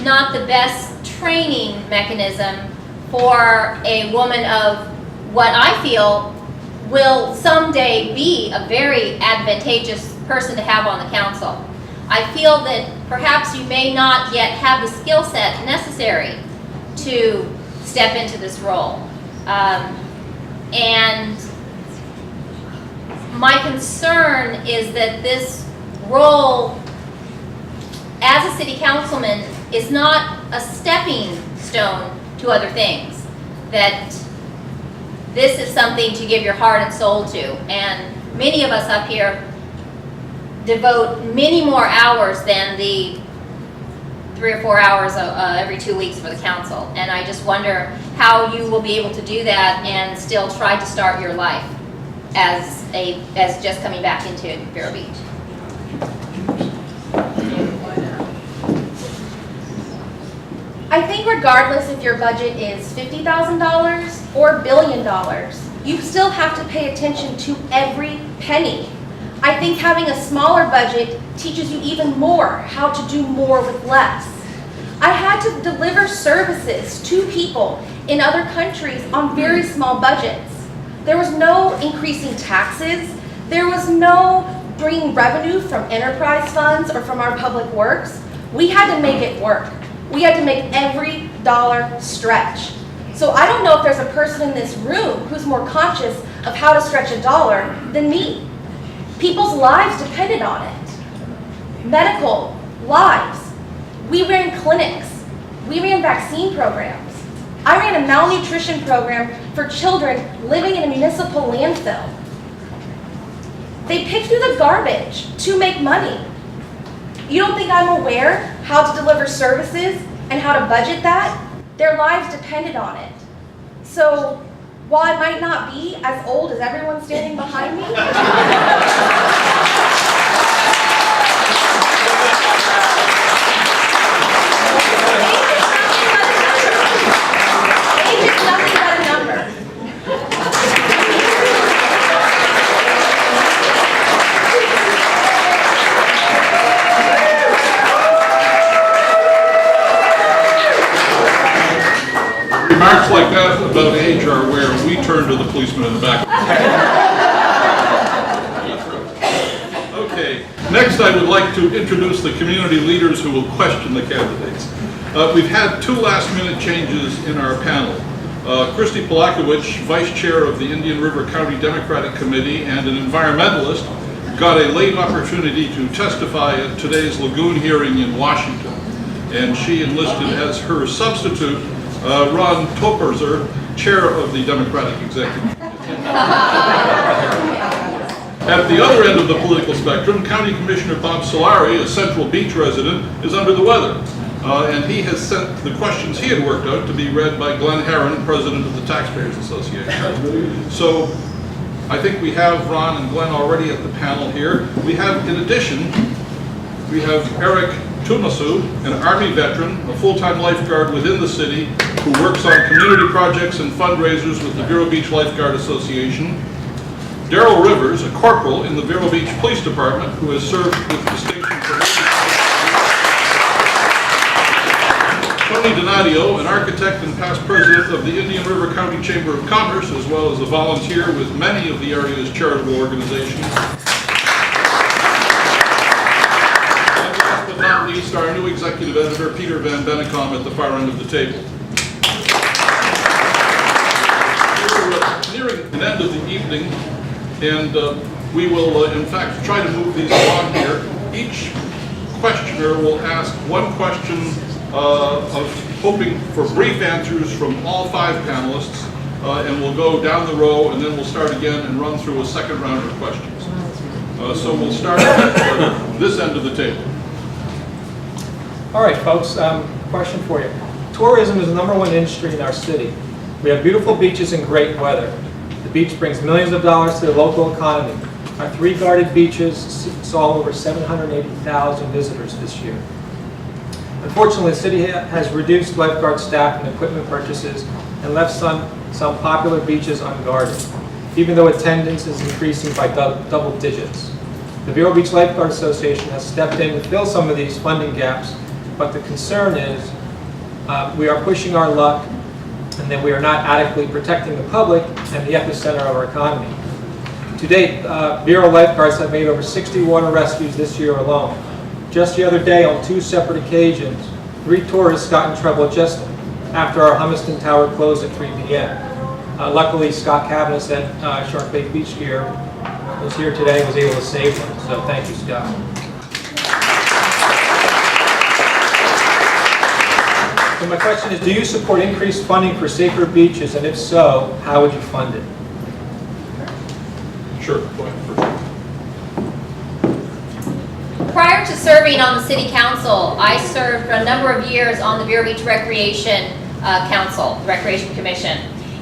not the best training mechanism for a woman of what I feel will someday be a very advantageous person to have on the council. I feel that perhaps you may not yet have the skill set necessary to step into this role. And my concern is that this role as a city councilman is not a stepping stone to other things. That this is something to give your heart and soul to. And many of us up here devote many more hours than the 3 or 4 hours every 2 weeks for the council. And I just wonder how you will be able to do that and still try to start your life as just coming back into Vero Beach. I think regardless if your budget is $50,000 or $1 billion, you still have to pay attention to every penny. I think having a smaller budget teaches you even more how to do more with less. I had to deliver services to people in other countries on very small budgets. There was no increasing taxes. There was no bringing revenue from enterprise funds or from our public works. We had to make it work. We had to make every dollar stretch. So I don't know if there's a person in this room who's more conscious of how to stretch a dollar than me. People's lives depended on it. Medical lives. We ran clinics. We ran vaccine programs. I ran a malnutrition program for children living in a municipal landfill. They pick through the garbage to make money. You don't think I'm aware how to deliver services and how to budget that? Their lives depended on it. So while I might not be as old as everyone standing behind me, age is nothing but a number. Remarks like that about age are where we turn to the policeman in the back. Okay, next I would like to introduce the community leaders who will question the candidates. We've had 2 last-minute changes in our panel. Christy Polakowicz, Vice Chair of the Indian River County Democratic Committee and an environmentalist, got a late opportunity to testify at today's Lagoon hearing in Washington. And she enlisted as her substitute Ron Toperzer, Chair of the Democratic Executive. At the other end of the political spectrum, County Commissioner Bob Solari, a Central Beach resident, is under the weather. And he has sent the questions he had worked out to be read by Glenn Herron, President of the Taxpayers Association. So I think we have Ron and Glenn already at the panel here. We have, in addition, we have Eric Tumasu, an Army veteran, a full-time lifeguard within the city, who works on community projects and fundraisers with the Vero Beach Lifeguard Association. Daryl Rivers, a corporal in the Vero Beach Police Department, who has served with distinction for Tony Donadio, an architect and past president of the Indian River County Chamber of Commerce, as well as a volunteer with many of the area's charitable organizations. But not least, our new executive editor, Peter Van Bennekom, at the far end of the table. We're nearing the end of the evening, and we will, in fact, try to move these along here. Each questioner will ask one question of hoping for brief answers from all 5 panelists, and we'll go down the row, and then we'll start again and run through a second round of questions. So we'll start at this end of the table. All right, folks, question for you. Tourism is the #1 industry in our city. We have beautiful beaches and great weather. The beach brings millions of dollars to the local economy. Our 3 guarded beaches saw over 780,000 visitors this year. Unfortunately, the city has reduced lifeguard staff and equipment purchases and left some popular beaches unguarded, even though attendance is increasing by double digits. The Vero Beach Lifeguard Association has stepped in to fill some of these funding gaps, but the concern is we are pushing our luck and that we are not adequately protecting the public and the epicenter of our economy. To date, Vero lifeguards have made over 60 water rescues this year alone. Just the other day, on 2 separate occasions, 3 tourists got in trouble just after our Humiston Tower closed at 3 p.m. Luckily, Scott Cavanis at Shark Bay Beach Gear was here today and was able to save them. So thank you, Scott. So my question is, do you support increased funding for safer beaches? And if so, how would you fund it? Sure, go ahead first. Prior to serving on the City Council, I served for a number of years on the Vero Beach Recreation Council, Recreation Commission,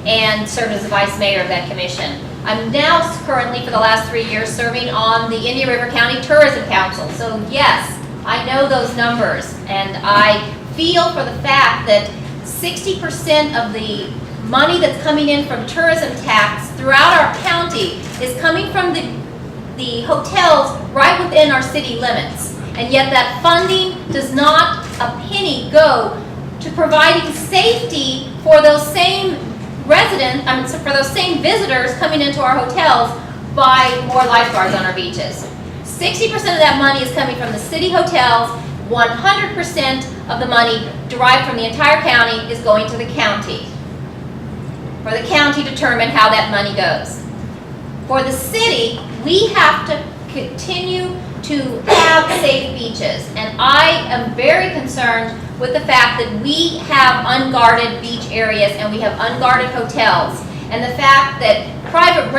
and served as the Vice Mayor of that commission. I'm now currently, for the last 3 years, serving on the Indian River County Tourism Council. So yes, I know those numbers, and I feel for the fact that 60% of the money that's coming in from tourism tax throughout our county is coming from the hotels right within our city limits. And yet that funding does not a penny go to providing safety for those same for those same visitors coming into our hotels by more lifeguards on our beaches. 60% of that money is coming from the city hotels. 100% of the money derived from the entire county is going to the county, for the county to determine how that money goes. For the city, we have to continue to have safe beaches, and I am very concerned with the fact that we have unguarded beach areas and we have unguarded hotels, and the fact that private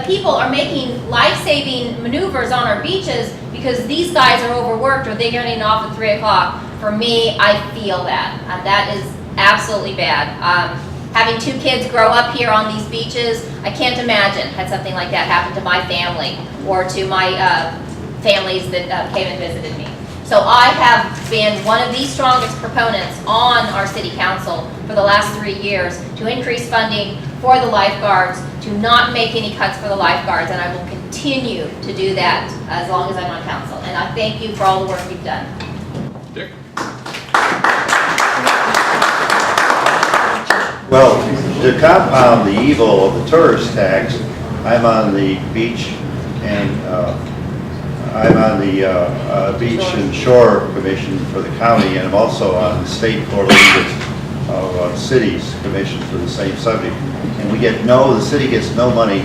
people are making life-saving maneuvers on our beaches because these guys are overworked or they're getting off at 3 o'clock. For me, I feel that. That is absolutely bad. Having 2 kids grow up here on these beaches, I can't imagine had something like that happen to my family or to my families that came and visited me. So I have been one of the strongest proponents on our city council for the last 3 years to increase funding for the lifeguards, to not make any cuts for the lifeguards, and I will continue to do that as long as I'm on council. And I thank you for all the work you've done. Dick? Well, to compound the evil of the tourist tax, I'm on the beach and I'm on the Beach and Shore Commission for the county, and I'm also on the State Coalition of Cities Commission for the same subject. And the city gets no money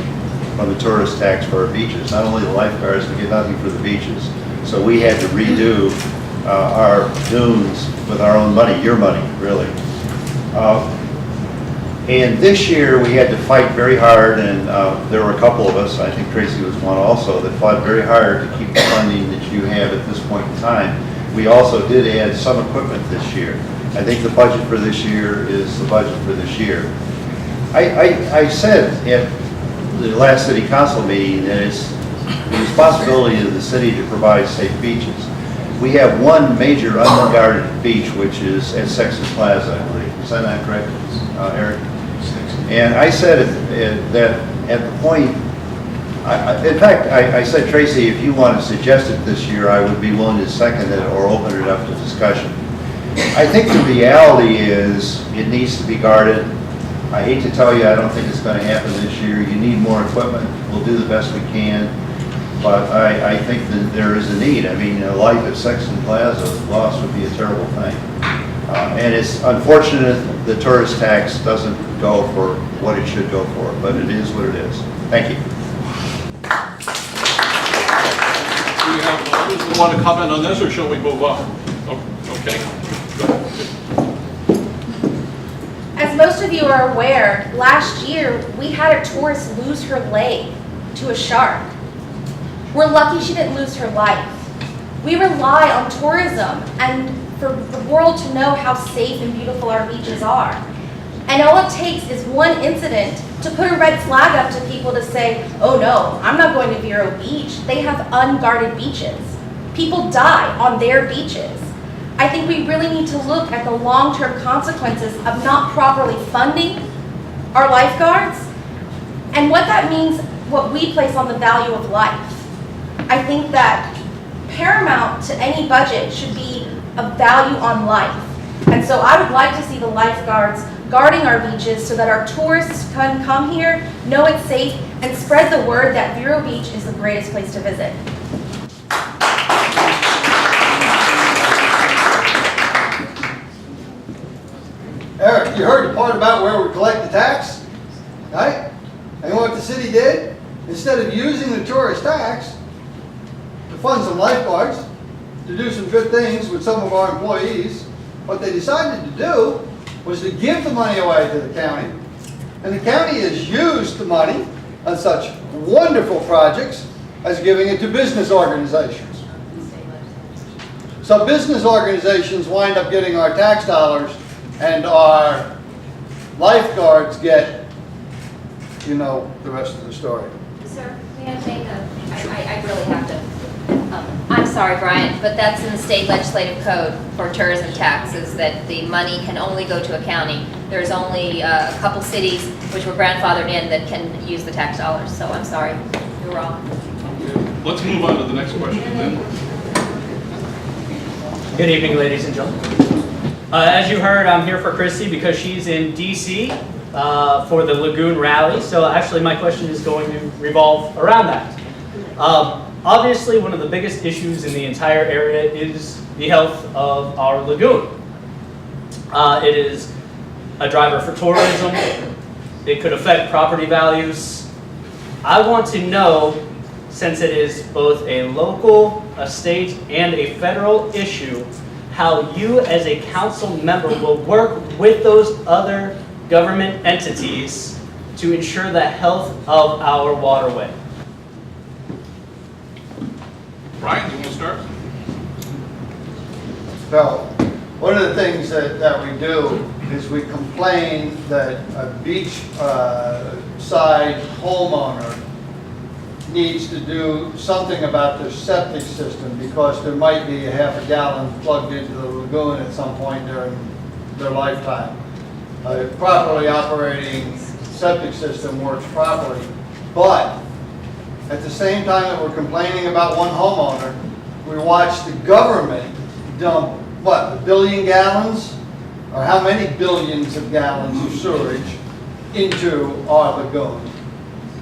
from the tourist tax for our beaches. Not only the lifeguards, we get nothing for the beaches. So we had to redo our dunes with our own money, your money, really. And this year we had to fight very hard, and there were a couple of us, I think Tracy was one also, that fought very hard to keep the funding that you have at this point in time. We also did add some equipment this year. I think the budget for this year is the budget for this year. I said at the last city council meeting that it's the responsibility of the city to provide safe beaches. We have one major unguarded beach, which is at Sexton Plaza, I believe. Is that not correct, Eric? And I said that at the point, in fact, I said, Tracy, if you want to suggest it this year, I would be willing to second it or open it up to discussion. I think the reality is it needs to be guarded. I hate to tell you, I don't think it's going to happen this year. You need more equipment. We'll do the best we can. But I think that there is a need. I mean, life at Sexton Plaza lost would be a terrible thing. And it's unfortunate the tourist tax doesn't go for what it should go for, but it is what it is. Thank you. Do we have others who want to comment on this, or shall we move on? Oh, okay. Go ahead. As most of you are aware, last year we had a tourist lose her leg to a shark. We're lucky she didn't lose her life. We rely on tourism and for the world to know how safe and beautiful our beaches are. And all it takes is one incident to put a red flag up to people to say, oh no, I'm not going to Vero Beach. They have unguarded beaches. People die on their beaches. I think we really need to look at the long-term consequences of not properly funding our lifeguards and what that means, what we place on the value of life. I think that paramount to any budget should be a value on life. And so I would like to see the lifeguards guarding our beaches so that our tourists can come here, know it's safe, and spread the word that Vero Beach is the greatest place to visit. Eric, you heard the part about where we collect the tax, right? And what the city did? Instead of using the tourist tax to fund some lifeguards, to do some good things with some of our employees, what they decided to do was to give the money away to the county. And the county has used the money on such wonderful projects as giving it to business organizations. So business organizations wind up getting our tax dollars and our lifeguards get, you know, the rest of the story. Sir, may I make I really have to. I'm sorry, Brian, but that's in the state legislative code for tourism taxes that the money can only go to a county. There's only a couple cities which were grandfathered in that can use the tax dollars. So I'm sorry, you're wrong. Let's move on to the next question then. Good evening, ladies and gentlemen. As you heard, I'm here for Christy because she's in DC for the Lagoon Rally. So actually my question is going to revolve around that. Obviously, one of the biggest issues in the entire area is the health of our lagoon. It is a driver for tourism. It could affect property values. I want to know, since it is both a local, a state, and a federal issue, how you as a council member will work with those other government entities to ensure the health of our waterway. Brian, do you want to start? So, one of the things that we do is we complain that a beach side homeowner needs to do something about their septic system because there might be a half a gallon plugged into the lagoon at some point during their lifetime. A properly operating septic system works properly, but at the same time that we're complaining about one homeowner, we watch the government dump, what, a billion gallons? Or how many billions of gallons of sewage into our lagoon?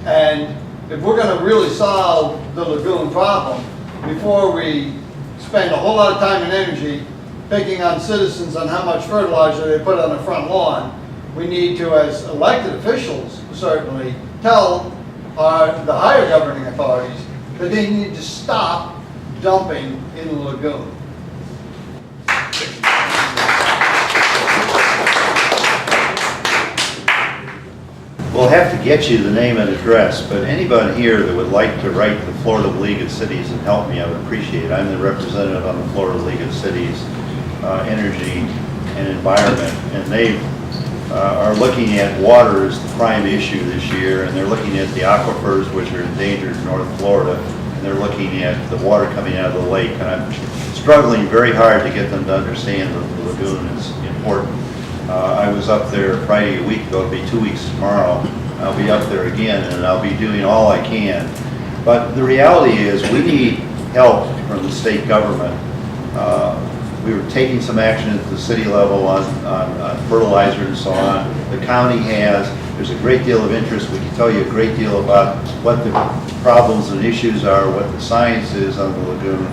And if we're going to really solve the lagoon problem, before we spend a whole lot of time and energy picking on citizens on how much fertilizer they put on the front lawn, we need to, as elected officials, certainly tell the higher governing authorities that they need to stop dumping in the lagoon. We'll have to get you the name and address, but anybody here that would like to write the Florida League of Cities and help me, I would appreciate it. I'm the representative on the Florida League of Cities, Energy and Environment, and they are looking at water as the prime issue this year, and they're looking at the aquifers, which are endangered in North Florida, and they're looking at the water coming out of the lake, and I'm struggling very hard to get them to understand that the lagoon is important. I was up there Friday a week ago. It'll be 2 weeks tomorrow. I'll be up there again, and I'll be doing all I can. But the reality is we need help from the state government. We were taking some action at the city level on fertilizer and so on. The county has. There's a great deal of interest. We can tell you a great deal about what the problems and issues are, what the science is on the lagoon.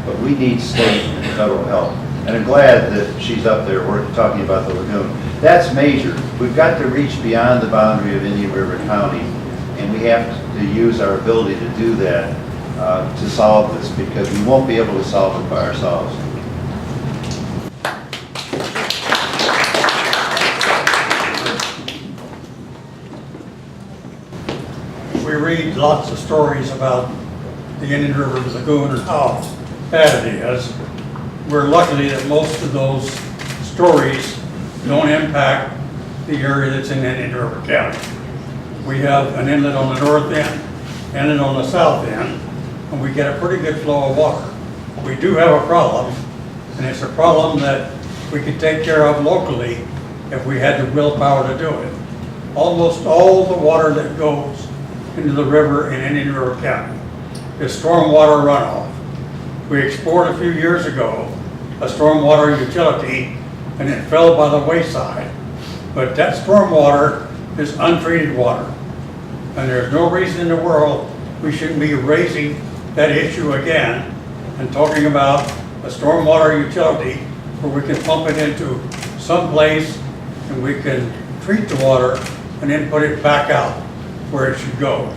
But we need state and federal help. And I'm glad that she's up there talking about the lagoon. That's major. We've got to reach beyond the boundary of Indian River County, and we have to use our ability to do that to solve this, because we won't be able to solve it by ourselves. We read lots of stories about the Indian River Lagoon and how bad it is. We're lucky that most of those stories don't impact the area that's in Indian River County. We have an inlet on the north end, inlet on the south end, and we get a pretty good flow of water. We do have a problem, and it's a problem that we could take care of locally if we had the willpower to do it. Almost all the water that goes into the river in Indian River County is stormwater runoff. We explored a few years ago a stormwater utility, and it fell by the wayside. But that stormwater is untreated water, and there's no reason in the world we shouldn't be raising that issue again and talking about a stormwater utility where we can pump it into some place and we can treat the water and then put it back out where it should go.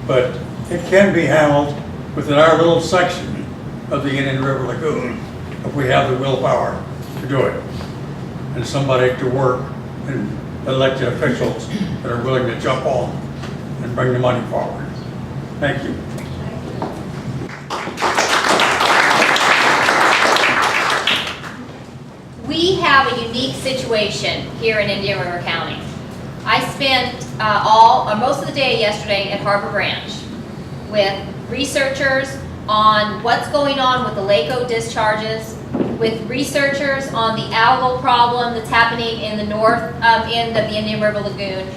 But it can be handled within our little section of the Indian River Lagoon if we have the willpower to do it. And somebody to work, and elected officials that are willing to jump on and bring the money forward. Thank you. We have a unique situation here in Indian River County. I spent most of the day yesterday at Harbor Branch with researchers on what's going on with the LACO discharges, with researchers on the algal problem that's happening in the north end of the Indian River Lagoon,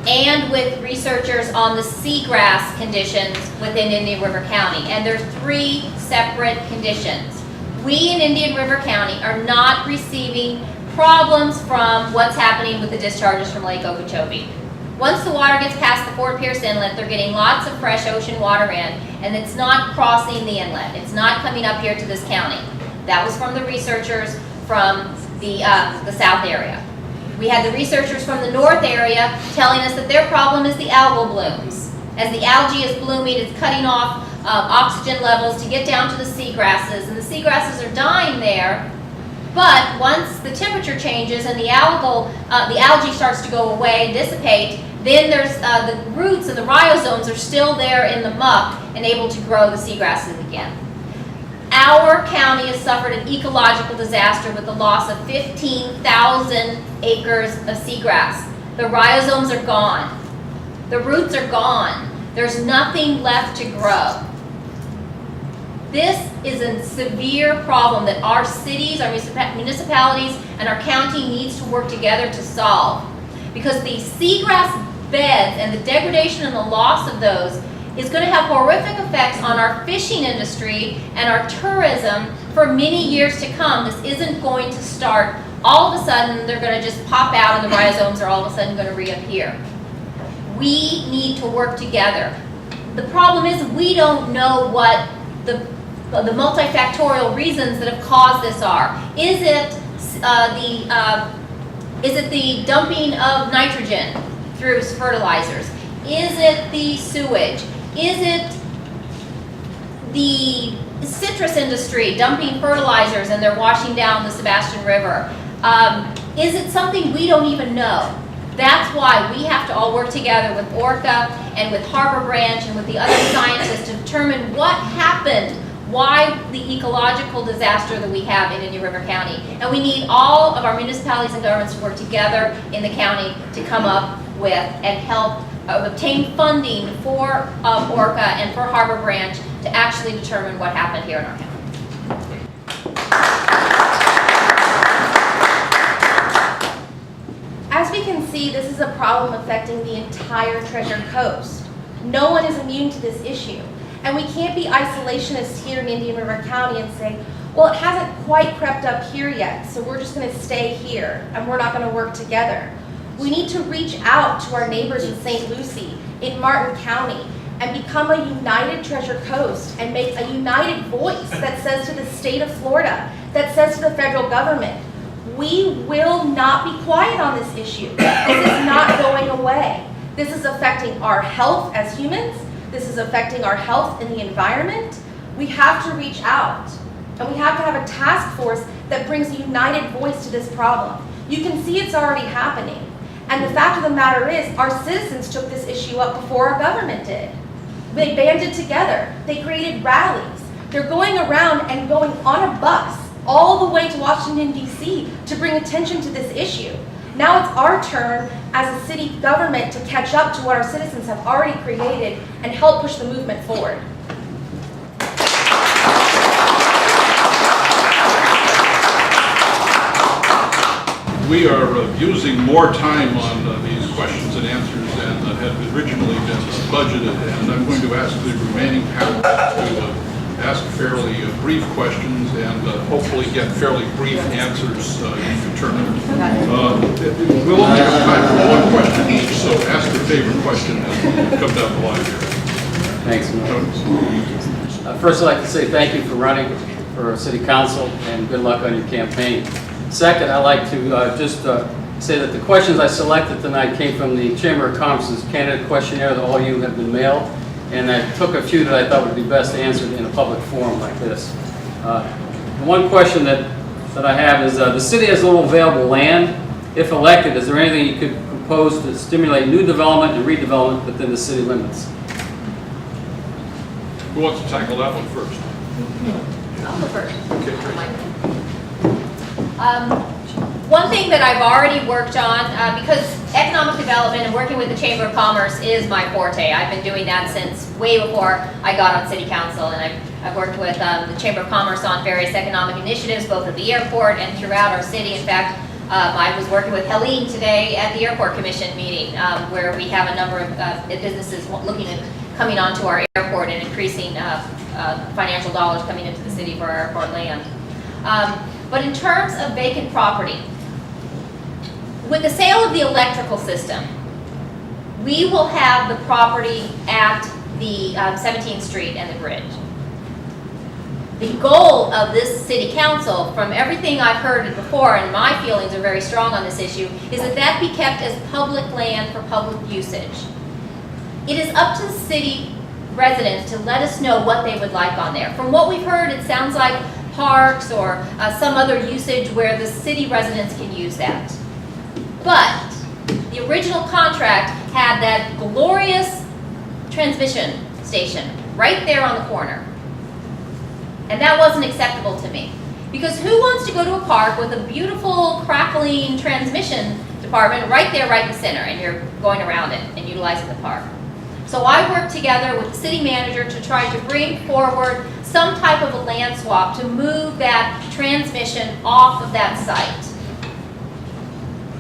and with researchers on the seagrass conditions within Indian River County. And there's 3 separate conditions. We in Indian River County are not receiving problems from what's happening with the discharges from Lake Okeechobee. Once the water gets past the Fort Pierce Inlet, they're getting lots of fresh ocean water in, and it's not crossing the inlet. It's not coming up here to this county. That was from the researchers from the south area. We had the researchers from the north area telling us that their problem is the algal blooms. As the algae is blooming, it's cutting off oxygen levels to get down to the seagrasses, and the seagrasses are dying there. But once the temperature changes and the algae starts to go away and dissipate, then there's the roots and the rhizomes are still there in the muck and able to grow the seagrasses again. Our county has suffered an ecological disaster with the loss of 15,000 acres of seagrass. The rhizomes are gone. The roots are gone. There's nothing left to grow. This is a severe problem that our cities, our municipalities, and our county needs to work together to solve. Because the seagrass beds and the degradation and the loss of those is going to have horrific effects on our fishing industry and our tourism for many years to come. This isn't going to start all of a sudden, they're going to just pop out and the rhizomes are all of a sudden going to reappear. We need to work together. The problem is we don't know what the multifactorial reasons that have caused this are. Is it the dumping of nitrogen through fertilizers? Is it the sewage? Is it the citrus industry dumping fertilizers and they're washing down the Sebastian River? Is it something we don't even know? That's why we have to all work together with Orca and with Harbor Branch and with the other scientists to determine what happened, why the ecological disaster that we have in Indian River County. And we need all of our municipalities and governments to work together in the county to come up with and help obtain funding for Orca and for Harbor Branch to actually determine what happened here in our county. As we can see, this is a problem affecting the entire Treasure Coast. No one is immune to this issue. And we can't be isolationists here in Indian River County and say, well, it hasn't quite crept up here yet, so we're just going to stay here and we're not going to work together. We need to reach out to our neighbors in St. Lucie, in Martin County, and become a united Treasure Coast and make a united voice that says to the state of Florida, that says to the federal government, we will not be quiet on this issue. This is not going away. This is affecting our health as humans. This is affecting our health in the environment. We have to reach out, and we have to have a task force that brings a united voice to this problem. You can see it's already happening. And the fact of the matter is, our citizens took this issue up before our government did. They banded together. They created rallies. They're going around and going on a bus all the way to Washington, D.C. to bring attention to this issue. Now it's our turn as a city government to catch up to what our citizens have already created and help push the movement forward. We are using more time on these questions and answers than had originally been budgeted, and I'm going to ask the remaining panel to ask fairly brief questions and hopefully get fairly brief answers in return. We'll only have time for one question each, so ask your favorite question and come down the line here. Thanks, Mayor. First, I'd like to say thank you for running for City Council and good luck on your campaign. Second, I'd like to just say that the questions I selected tonight came from the Chamber of Commerce's candidate questionnaire that all you have been mailed, and I took a few that I thought would be best answered in a public forum like this. One question that I have is, the city has little available land. If elected, is there anything you could propose to stimulate new development and redevelopment within the city limits? Who wants to tackle that one first? I'll go first. Okay, great. One thing that I've already worked on, because economic development and working with the Chamber of Commerce is my forte. I've been doing that since way before I got on City Council, and I've worked with the Chamber of Commerce on various economic initiatives, both at the airport and throughout our city. In fact, I was working with Helene today at the Airport Commission meeting, where we have a number of businesses looking at coming onto our airport and increasing financial dollars coming into the city for our airport land. But in terms of vacant property, with the sale of the electrical system, we will have the property at the 17th Street and the bridge. The goal of this city council, from everything I've heard before, and my feelings are very strong on this issue, is that that be kept as public land for public usage. It is up to the city residents to let us know what they would like on there. From what we've heard, it sounds like parks or some other usage where the city residents can use that. But the original contract had that glorious transmission station right there on the corner. And that wasn't acceptable to me. Because who wants to go to a park with a beautiful crackling transmission department right there, right in the center, and you're going around it and utilizing the park? So I worked together with the city manager to try to bring forward some type of a land swap to move that transmission off of that site.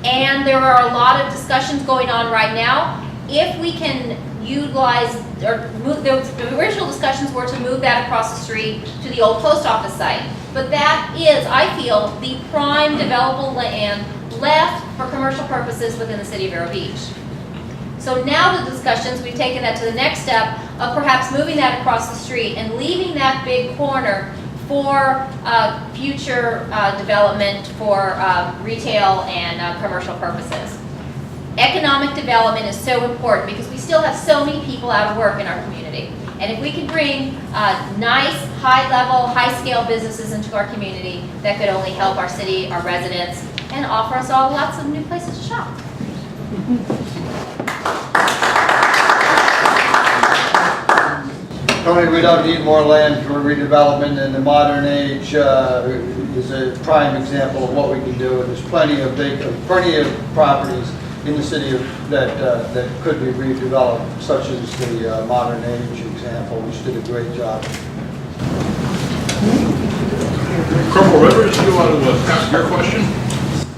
And there are a lot of discussions going on right now. If we can utilize, or move, the original discussions were to move that across the street to the old post office site. But that is, I feel, the prime developable land left for commercial purposes within the city of Vero Beach. So now the discussions, we've taken that to the next step of perhaps moving that across the street and leaving that big corner for future development for retail and commercial purposes. Economic development is so important because we still have so many people out of work in our community. And if we can bring nice, high-level, high-scale businesses into our community, that could only help our city, our residents, and offer us all lots of new places to shop. Tony, we don't need more land for redevelopment, and the modern age is a prime example of what we can do. And there's plenty of properties in the city that could be redeveloped, such as the modern age example, which did a great job. Corporal Rivers, you want to ask your question?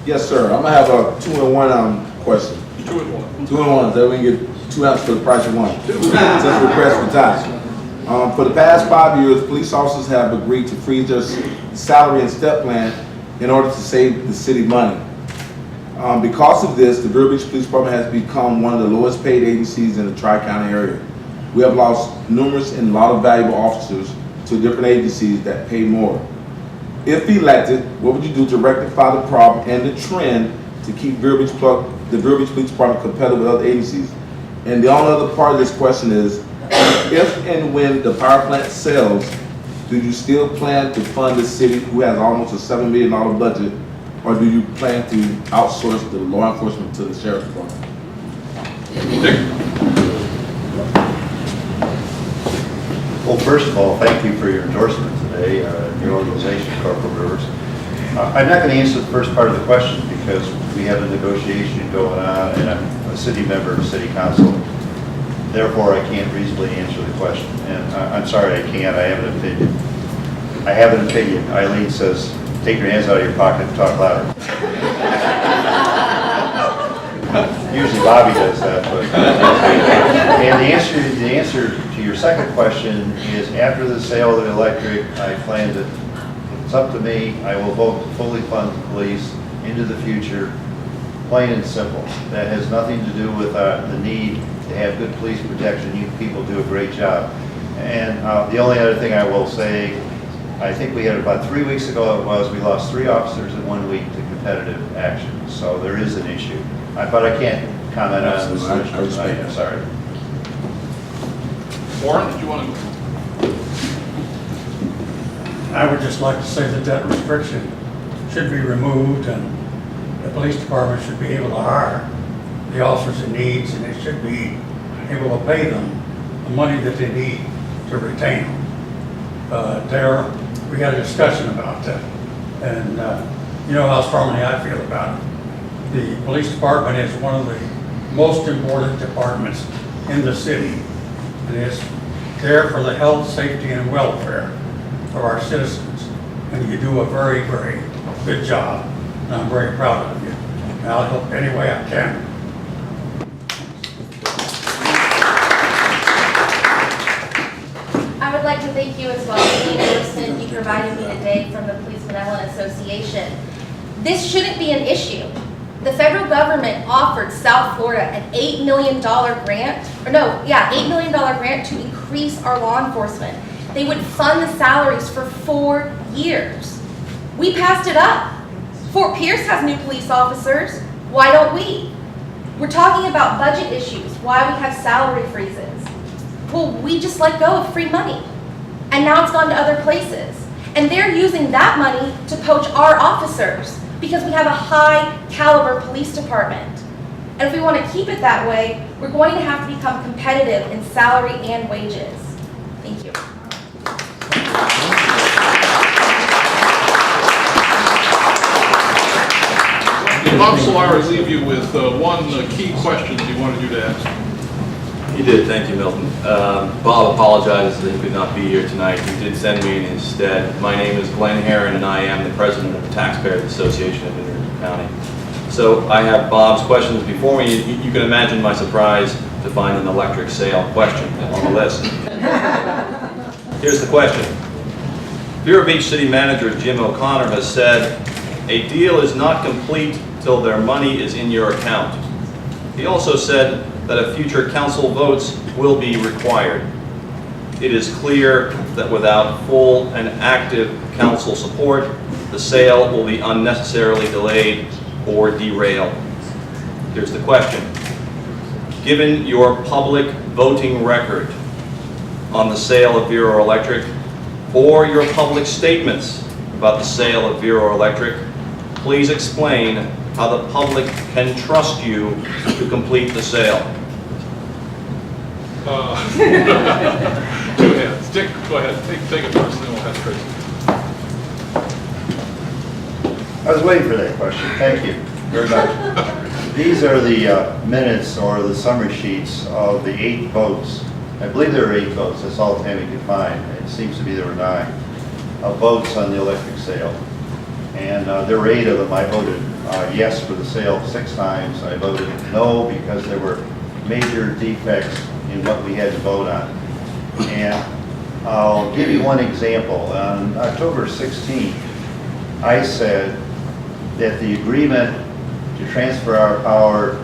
Yes, sir. I'm gonna have a 2-in-1 question. 2-in-1. 2-in-1, so we can get 2 answers for the price of 1. Since request for time. For the past 5 years, police officers have agreed to freeze their salary and step plan in order to save the city money. Because of this, the Vero Beach Police Department has become one of the lowest paid agencies in the Tri-County area. We have lost numerous and a lot of valuable officers to different agencies that pay more. If elected, what would you do to rectify the problem and the trend to keep the Vero Beach Police Department competitive with other agencies? And the only other part of this question is, if and when the power plant sells, do you still plan to fund the city, who has almost a $7 million budget, or do you plan to outsource the law enforcement to the sheriff's department? Dick? Well, first of all, thank you for your endorsement today, your organization, Corporal Rivers. I'm not going to answer the first part of the question because we have a negotiation going on and I'm a city member of City Council. Therefore, I can't reasonably answer the question. And I'm sorry, I can't. I have an opinion. I have an opinion. Eileen says, take your hands out of your pocket and talk louder. Usually Bobby does that, but. And the answer to your second question is after the sale of the electric, I plan to, if it's up to me, I will vote to fully fund the police into the future, plain and simple. That has nothing to do with the need to have good police protection. You people do a great job. And the only other thing I will say, I think we had about 3 weeks ago we lost 3 officers in 1 week to competitive action. So there is an issue. But I can't comment on the solution tonight. I'm sorry. Warren, did you want to? I would just like to say that that restriction should be removed and the police department should be able to hire the officers it needs and it should be able to pay them the money that they need to retain them. We had a discussion about that and you know how strongly I feel about it. The police department is one of the most important departments in the city and is there for the health, safety, and welfare of our citizens. And you do a very, very good job. And I'm very proud of you. And I'll help any way I can. I would like to thank you as well for the endorsement you provided me today from the Police Benevolent Association. This shouldn't be an issue. The federal government offered South Florida an $8 million grant, $8 million grant to increase our law enforcement. They would fund the salaries for 4 years. We passed it up. Fort Pierce has new police officers. Why don't we? We're talking about budget issues, why we have salary freezes. Well, we just let go of free money. And now it's gone to other places. And they're using that money to poach our officers because we have a high caliber police department. And if we want to keep it that way, we're going to have to become competitive in salary and wages. Thank you. Bob Solari leave you with one key question that he wanted you to ask. He did, thank you, Milton. Bob apologizes that he could not be here tonight. He did send me in his stead. My name is Glenn Herron, and I am the president of the Taxpayers Association of Indian County. So I have Bob's questions before me. You can imagine my surprise to find an electric sale question on the list. Here's the question. Vero Beach City Manager Jim O'Connor has said, a deal is not complete till their money is in your account. He also said that a future council votes will be required. It is clear that without full and active council support, the sale will be unnecessarily delayed or derailed. Here's the question. Given your public voting record on the sale of Vero Electric or your public statements about the sale of Vero Electric, please explain how the public can trust you to complete the sale. Two hands. Dick, go ahead. Take it first, and then we'll have Chris. I was waiting for that question. Thank you very much. These are the minutes or the summary sheets of the 8 votes. I believe there were 8 votes. That's all Tammy could find. It seems to be there were 9 votes on the electric sale. And there were 8 of them. I voted yes for the sale 6 times. I voted no because there were major defects in what we had to vote on. And I'll give you one example. On October 16th, I said that the agreement to transfer our power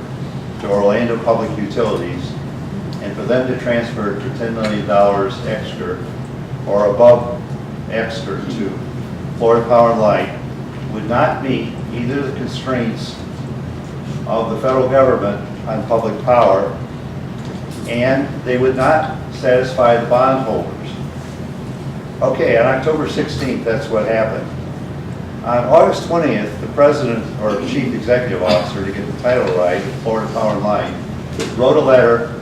to Orlando Public Utilities and for them to transfer to $10 million extra or above extra to Florida Power and Light would not meet either the constraints of the federal government on public power, and they would not satisfy the bondholders. Okay, on October 16th, that's what happened. On August 20th, the president or chief executive officer, to get the title right, of Florida Power and Light, wrote a letter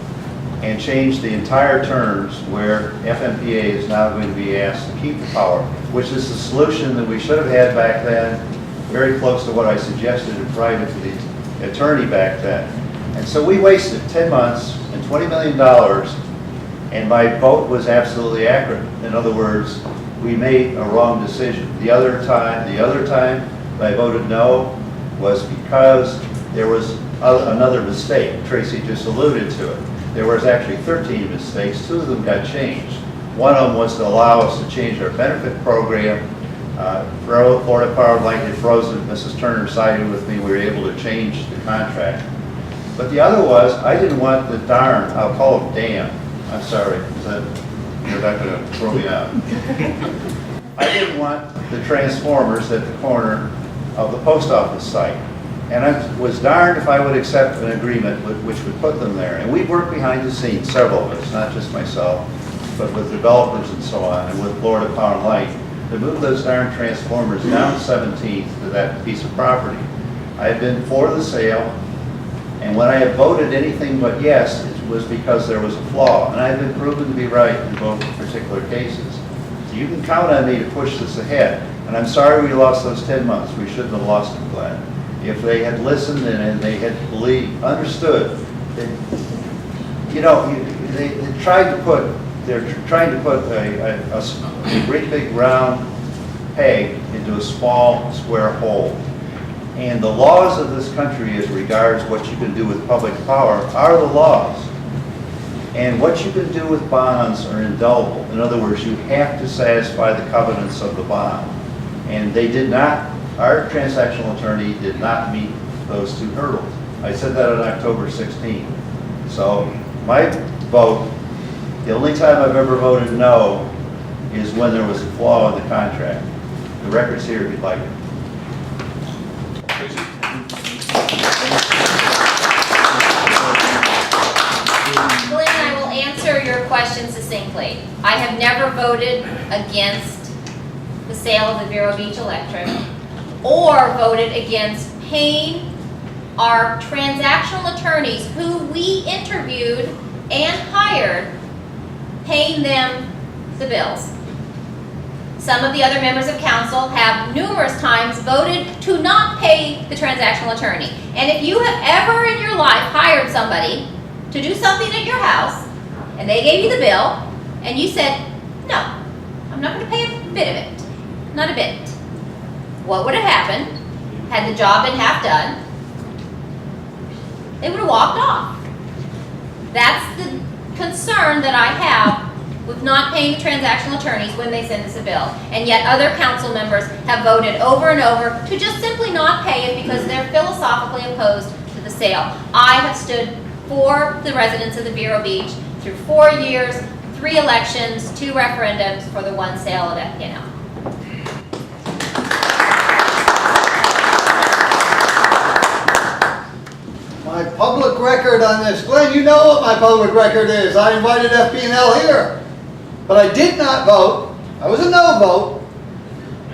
and changed the entire terms where FMPA is now going to be asked to keep the power, which is the solution that we should have had back then, very close to what I suggested in private to the attorney back then. And so we wasted 10 months and $20 million, and my vote was absolutely accurate. In other words, we made a wrong decision. The other time I voted no was because there was another mistake. Tracy just alluded to it. There was actually 13 mistakes. 2 of them got changed. One of them was to allow us to change our benefit program. Florida Power and Light had frozen. Mrs. Turner sided with me. We were able to change the contract. But the other was, I didn't want the darn, I'll call it damn. I'm sorry, you're not going to throw me out. I didn't want the transformers at the corner of the post office site. And I was darned if I would accept an agreement which would put them there. And we worked behind the scenes, several of us, not just myself, but with developers and so on, and with Florida Power and Light, to move those darn transformers down 17th to that piece of property. I had been for the sale, and when I had voted anything but yes, it was because there was a flaw, and I had been proven to be right in both particular cases. So you can count on me to push this ahead, and I'm sorry we lost those 10 months. We shouldn't have lost them, Glenn. If they had listened and they had understood that, you know, they're trying to put a great big round peg into a small square hole. And the laws of this country as regards what you can do with public power are the laws. And what you can do with bonds are indelible. In other words, you have to satisfy the covenants of the bond. And they did not, our transactional attorney did not meet those 2 hurdles. I said that on October 16th. So my vote, the only time I've ever voted no is when there was a flaw in the contract. The record's here if you'd like it. Glenn, I will answer your question succinctly. I have never voted against the sale of the Vero Beach Electric or voted against paying our transactional attorneys who we interviewed and hired, paying them the bills. Some of the other members of council have numerous times voted to not pay the transactional attorney. And if you have ever in your life hired somebody to do something at your house, and they gave you the bill, and you said, no, I'm not going to pay a bit of it, not a bit. What would have happened had the job been half done? They would have walked off. That's the concern that I have with not paying the transactional attorneys when they send us a bill. And yet other council members have voted over and over to just simply not pay it because they're philosophically opposed to the sale. I have stood for the residents of the Vero Beach through 4 years, 3 elections, 2 referendums for the 1 sale of FPNL. My public record on this, Glenn, you know what my public record is. I invited FP&L here. But I did not vote, I was a no vote,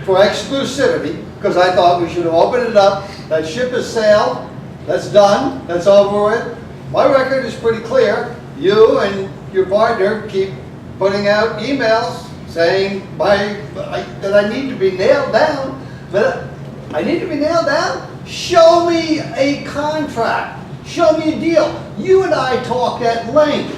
for exclusivity, because I thought we should have opened it up. That ship has sailed, that's done, that's over with. My record is pretty clear. You and your partner keep putting out emails saying that I need to be nailed down. But I need to be nailed down? Show me a contract. Show me a deal. You and I talked at length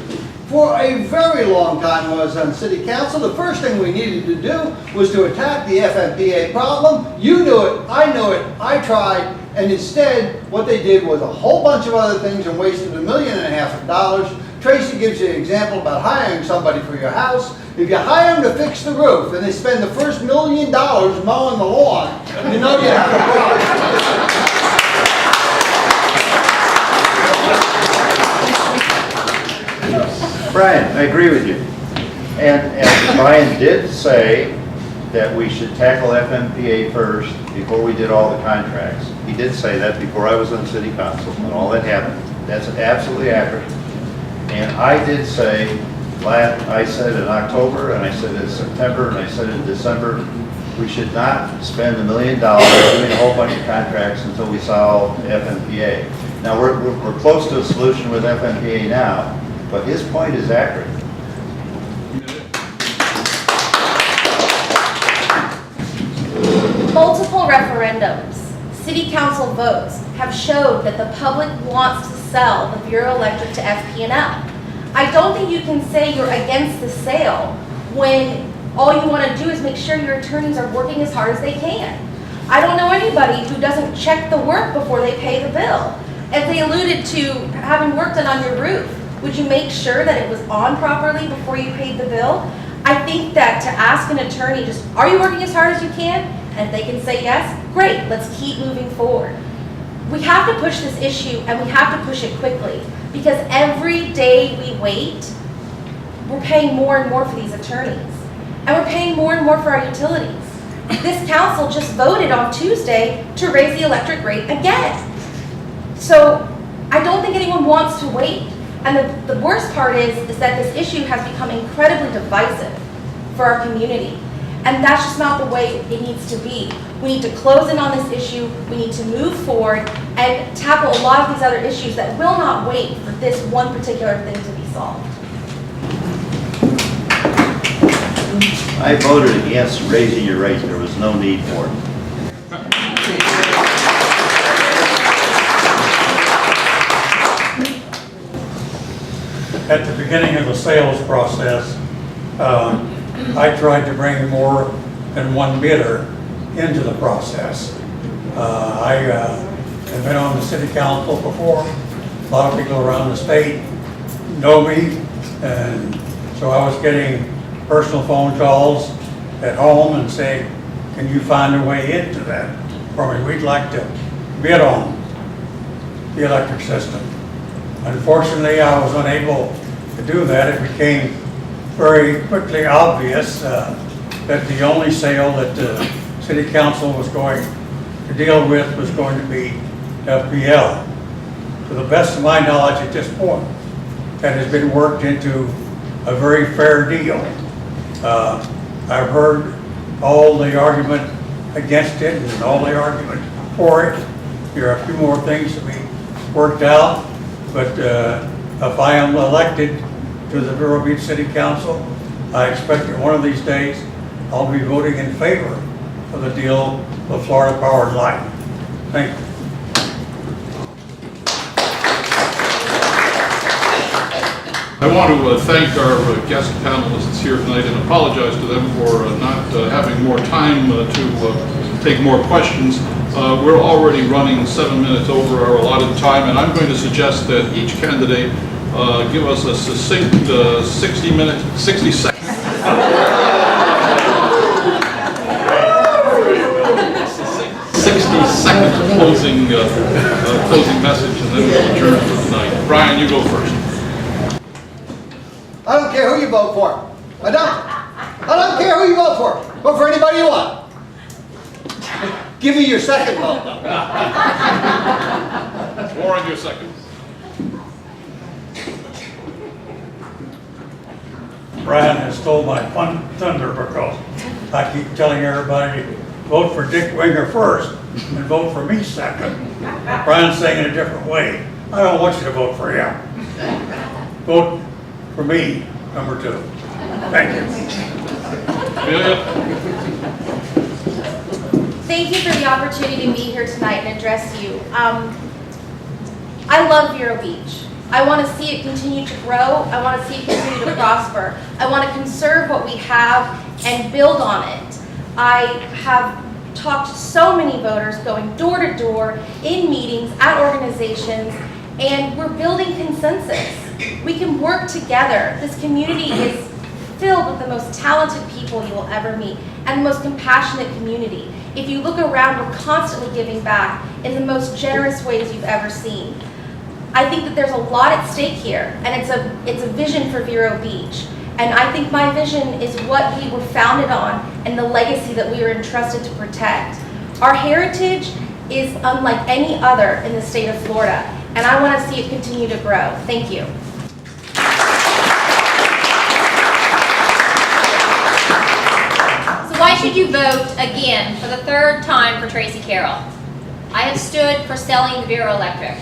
for a very long time when I was on city council. The first thing we needed to do was to attack the FMPA problem. You knew it, I knew it, I tried, and instead what they did was a whole bunch of other things and wasted $1.5 million. Tracy gives you an example about hiring somebody for your house. If you hire them to fix the roof and they spend the first $1 million mowing the lawn, you know you have a problem. Brian, I agree with you. And Brian did say that we should tackle FMPA first before we did all the contracts. He did say that before I was on city council and all that happened. That's absolutely accurate. And I did say, I said in October, and I said in September, and I said in December, we should not spend $1 million doing a whole bunch of contracts until we solve FMPA. Now we're close to a solution with FMPA now. but his point is accurate. Multiple referendums, city council votes have showed that the public wants to sell the Vero Electric to FP&L. I don't think you can say you're against the sale when all you want to do is make sure your attorneys are working as hard as they can. I don't know anybody who doesn't check the work before they pay the bill. If they alluded to having work done on your roof, would you make sure that it was on properly before you paid the bill? I think that to ask an attorney just, are you working as hard as you can? And if they can say yes, great, let's keep moving forward. We have to push this issue and we have to push it quickly because every day we wait, we're paying more and more for these attorneys. And we're paying more and more for our utilities. This council just voted on Tuesday to raise the electric rate again. So I don't think anyone wants to wait. And the worst part is that this issue has become incredibly divisive for our community. And that's just not the way it needs to be. We need to close in on this issue, we need to move forward and tackle a lot of these other issues that will not wait for this one particular thing to be solved. I voted against raising your rates. There was no need for it. At the beginning of the sales process, I tried to bring more than one bidder into the process. I have been on the city council before. A lot of people around the state know me, and so I was getting personal phone calls at home and saying, can you find a way into that for me? We'd like to bid on the electric system. Unfortunately, I was unable to do that. It became very quickly obvious that the only sale that the city council was going to deal with was going to be FPL. To the best of my knowledge at this point, that has been worked into a very fair deal. I've heard all the argument against it and all the argument for it. There are a few more things to be worked out, but if I am elected to the Vero Beach City Council, I expect that one of these days I'll be voting in favor of the deal with Florida Power and Light. Thank you. I want to thank our guest panelists here tonight and apologize to them for not having more time to take more questions. We're already running 7 minutes over our allotted time, and I'm going to suggest that each candidate give us a succinct 60 seconds. 60-second closing message, and then we'll adjourn for tonight. Brian, you go first. I don't care who you vote for. I don't care who you vote for. Vote for anybody you want. Give me your second vote. Warren, your second. Brian has stole my thunder because I keep telling everybody, vote for Dick Winger first and vote for me second. Brian's saying it a different way. I don't want you to vote for him. Vote for me, number 2. Thank you. Amelia? Thank you for the opportunity to be here tonight and address you. I love Vero Beach. I want to see it continue to grow. I want to see it continue to prosper. I want to conserve what we have and build on it. I have talked to so many voters going door to door in meetings, at organizations, and we're building consensus. We can work together. This community is filled with the most talented people you will ever meet and the most compassionate community. If you look around, we're constantly giving back in the most generous ways you've ever seen. I think that there's a lot at stake here, and it's a vision for Vero Beach. And I think my vision is what we were founded on and the legacy that we were entrusted to protect. Our heritage is unlike any other in the state of Florida, and I want to see it continue to grow. Thank you. So why should you vote again for the 3rd time for Tracy Carroll? I have stood for selling the Vero Electric.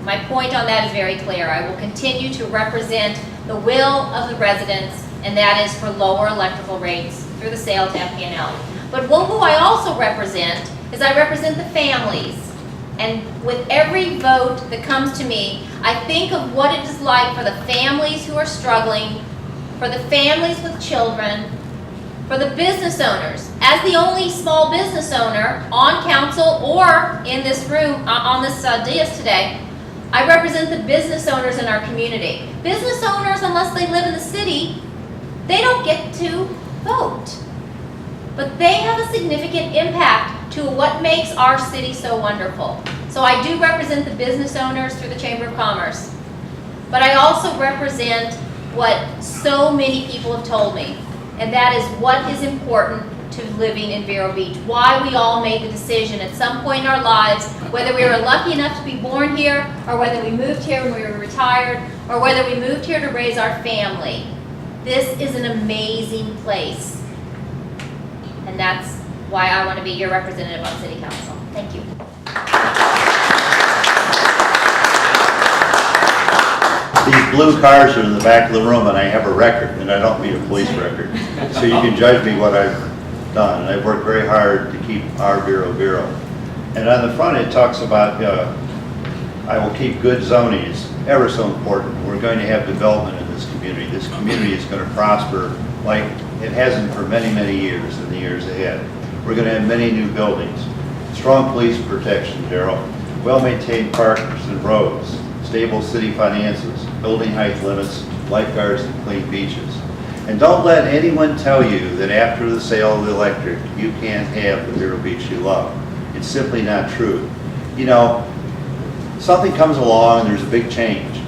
My point on that is very clear. I will continue to represent the will of the residents, and that is for lower electrical rates through the sale to FPNL. But who I also represent is I represent the families. And with every vote that comes to me, I think of what it is like for the families who are struggling, for the families with children, for the business owners. As the only small business owner on council or in this room, on this dais today, I represent the business owners in our community. Business owners, unless they live in the city, they don't get to vote. But they have a significant impact to what makes our city so wonderful. So I do represent the business owners through the Chamber of Commerce. But I also represent what so many people have told me, and that is what is important to living in Vero Beach. Why we all made the decision at some point in our lives, whether we were lucky enough to be born here, or whether we moved here when we were retired, or whether we moved here to raise our family. This is an amazing place. And that's why I want to be your representative on City Council. Thank you. These blue cars are in the back of the room, and I have a record, and I don't mean a police record. So you can judge me what I've done, and I've worked very hard to keep our Vero Vero. And on the front it talks about, I will keep good zoning. It's ever so important. We're going to have development in this community. This community is going to prosper like it hasn't for many, many years in the years ahead. We're going to have many new buildings, strong police protection, Darrell, well-maintained parks and roads, stable city finances, building height limits, lifeguards, and clean beaches. And don't let anyone tell you that after the sale of the electric, you can't have the Vero Beach you love. It's simply not true. You know, something comes along and there's a big change,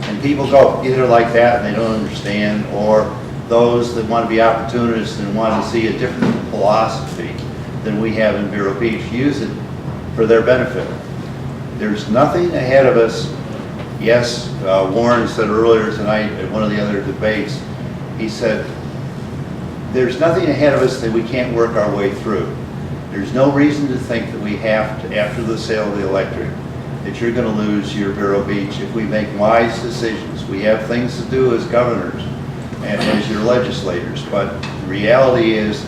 and people go either like that and they don't understand, or those that want to be opportunists and want to see a different philosophy than we have in Vero Beach use it for their benefit. There's nothing ahead of us. Yes, Warren said earlier tonight at one of the other debates, he said, there's nothing ahead of us that we can't work our way through. There's no reason to think that we have to, after the sale of the electric, that you're going to lose your Vero Beach if we make wise decisions. We have things to do as governors and as your legislators, but the reality is,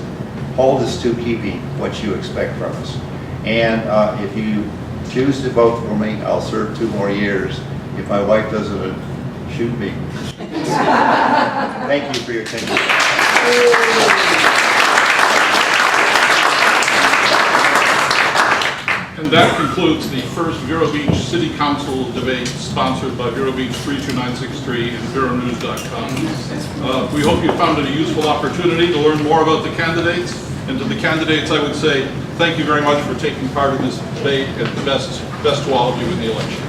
hold us to keeping what you expect from us. And if you choose to vote for me, I'll serve 2 more years if my wife doesn't shoot me. Thank you for your attention. And that concludes the first Vero Beach City Council debate sponsored by Vero Beach 32963 and VeroNews.com. We hope you found it a useful opportunity to learn more about the candidates. And to the candidates, I would say thank you very much for taking part in this debate, and the best to all of you in the election.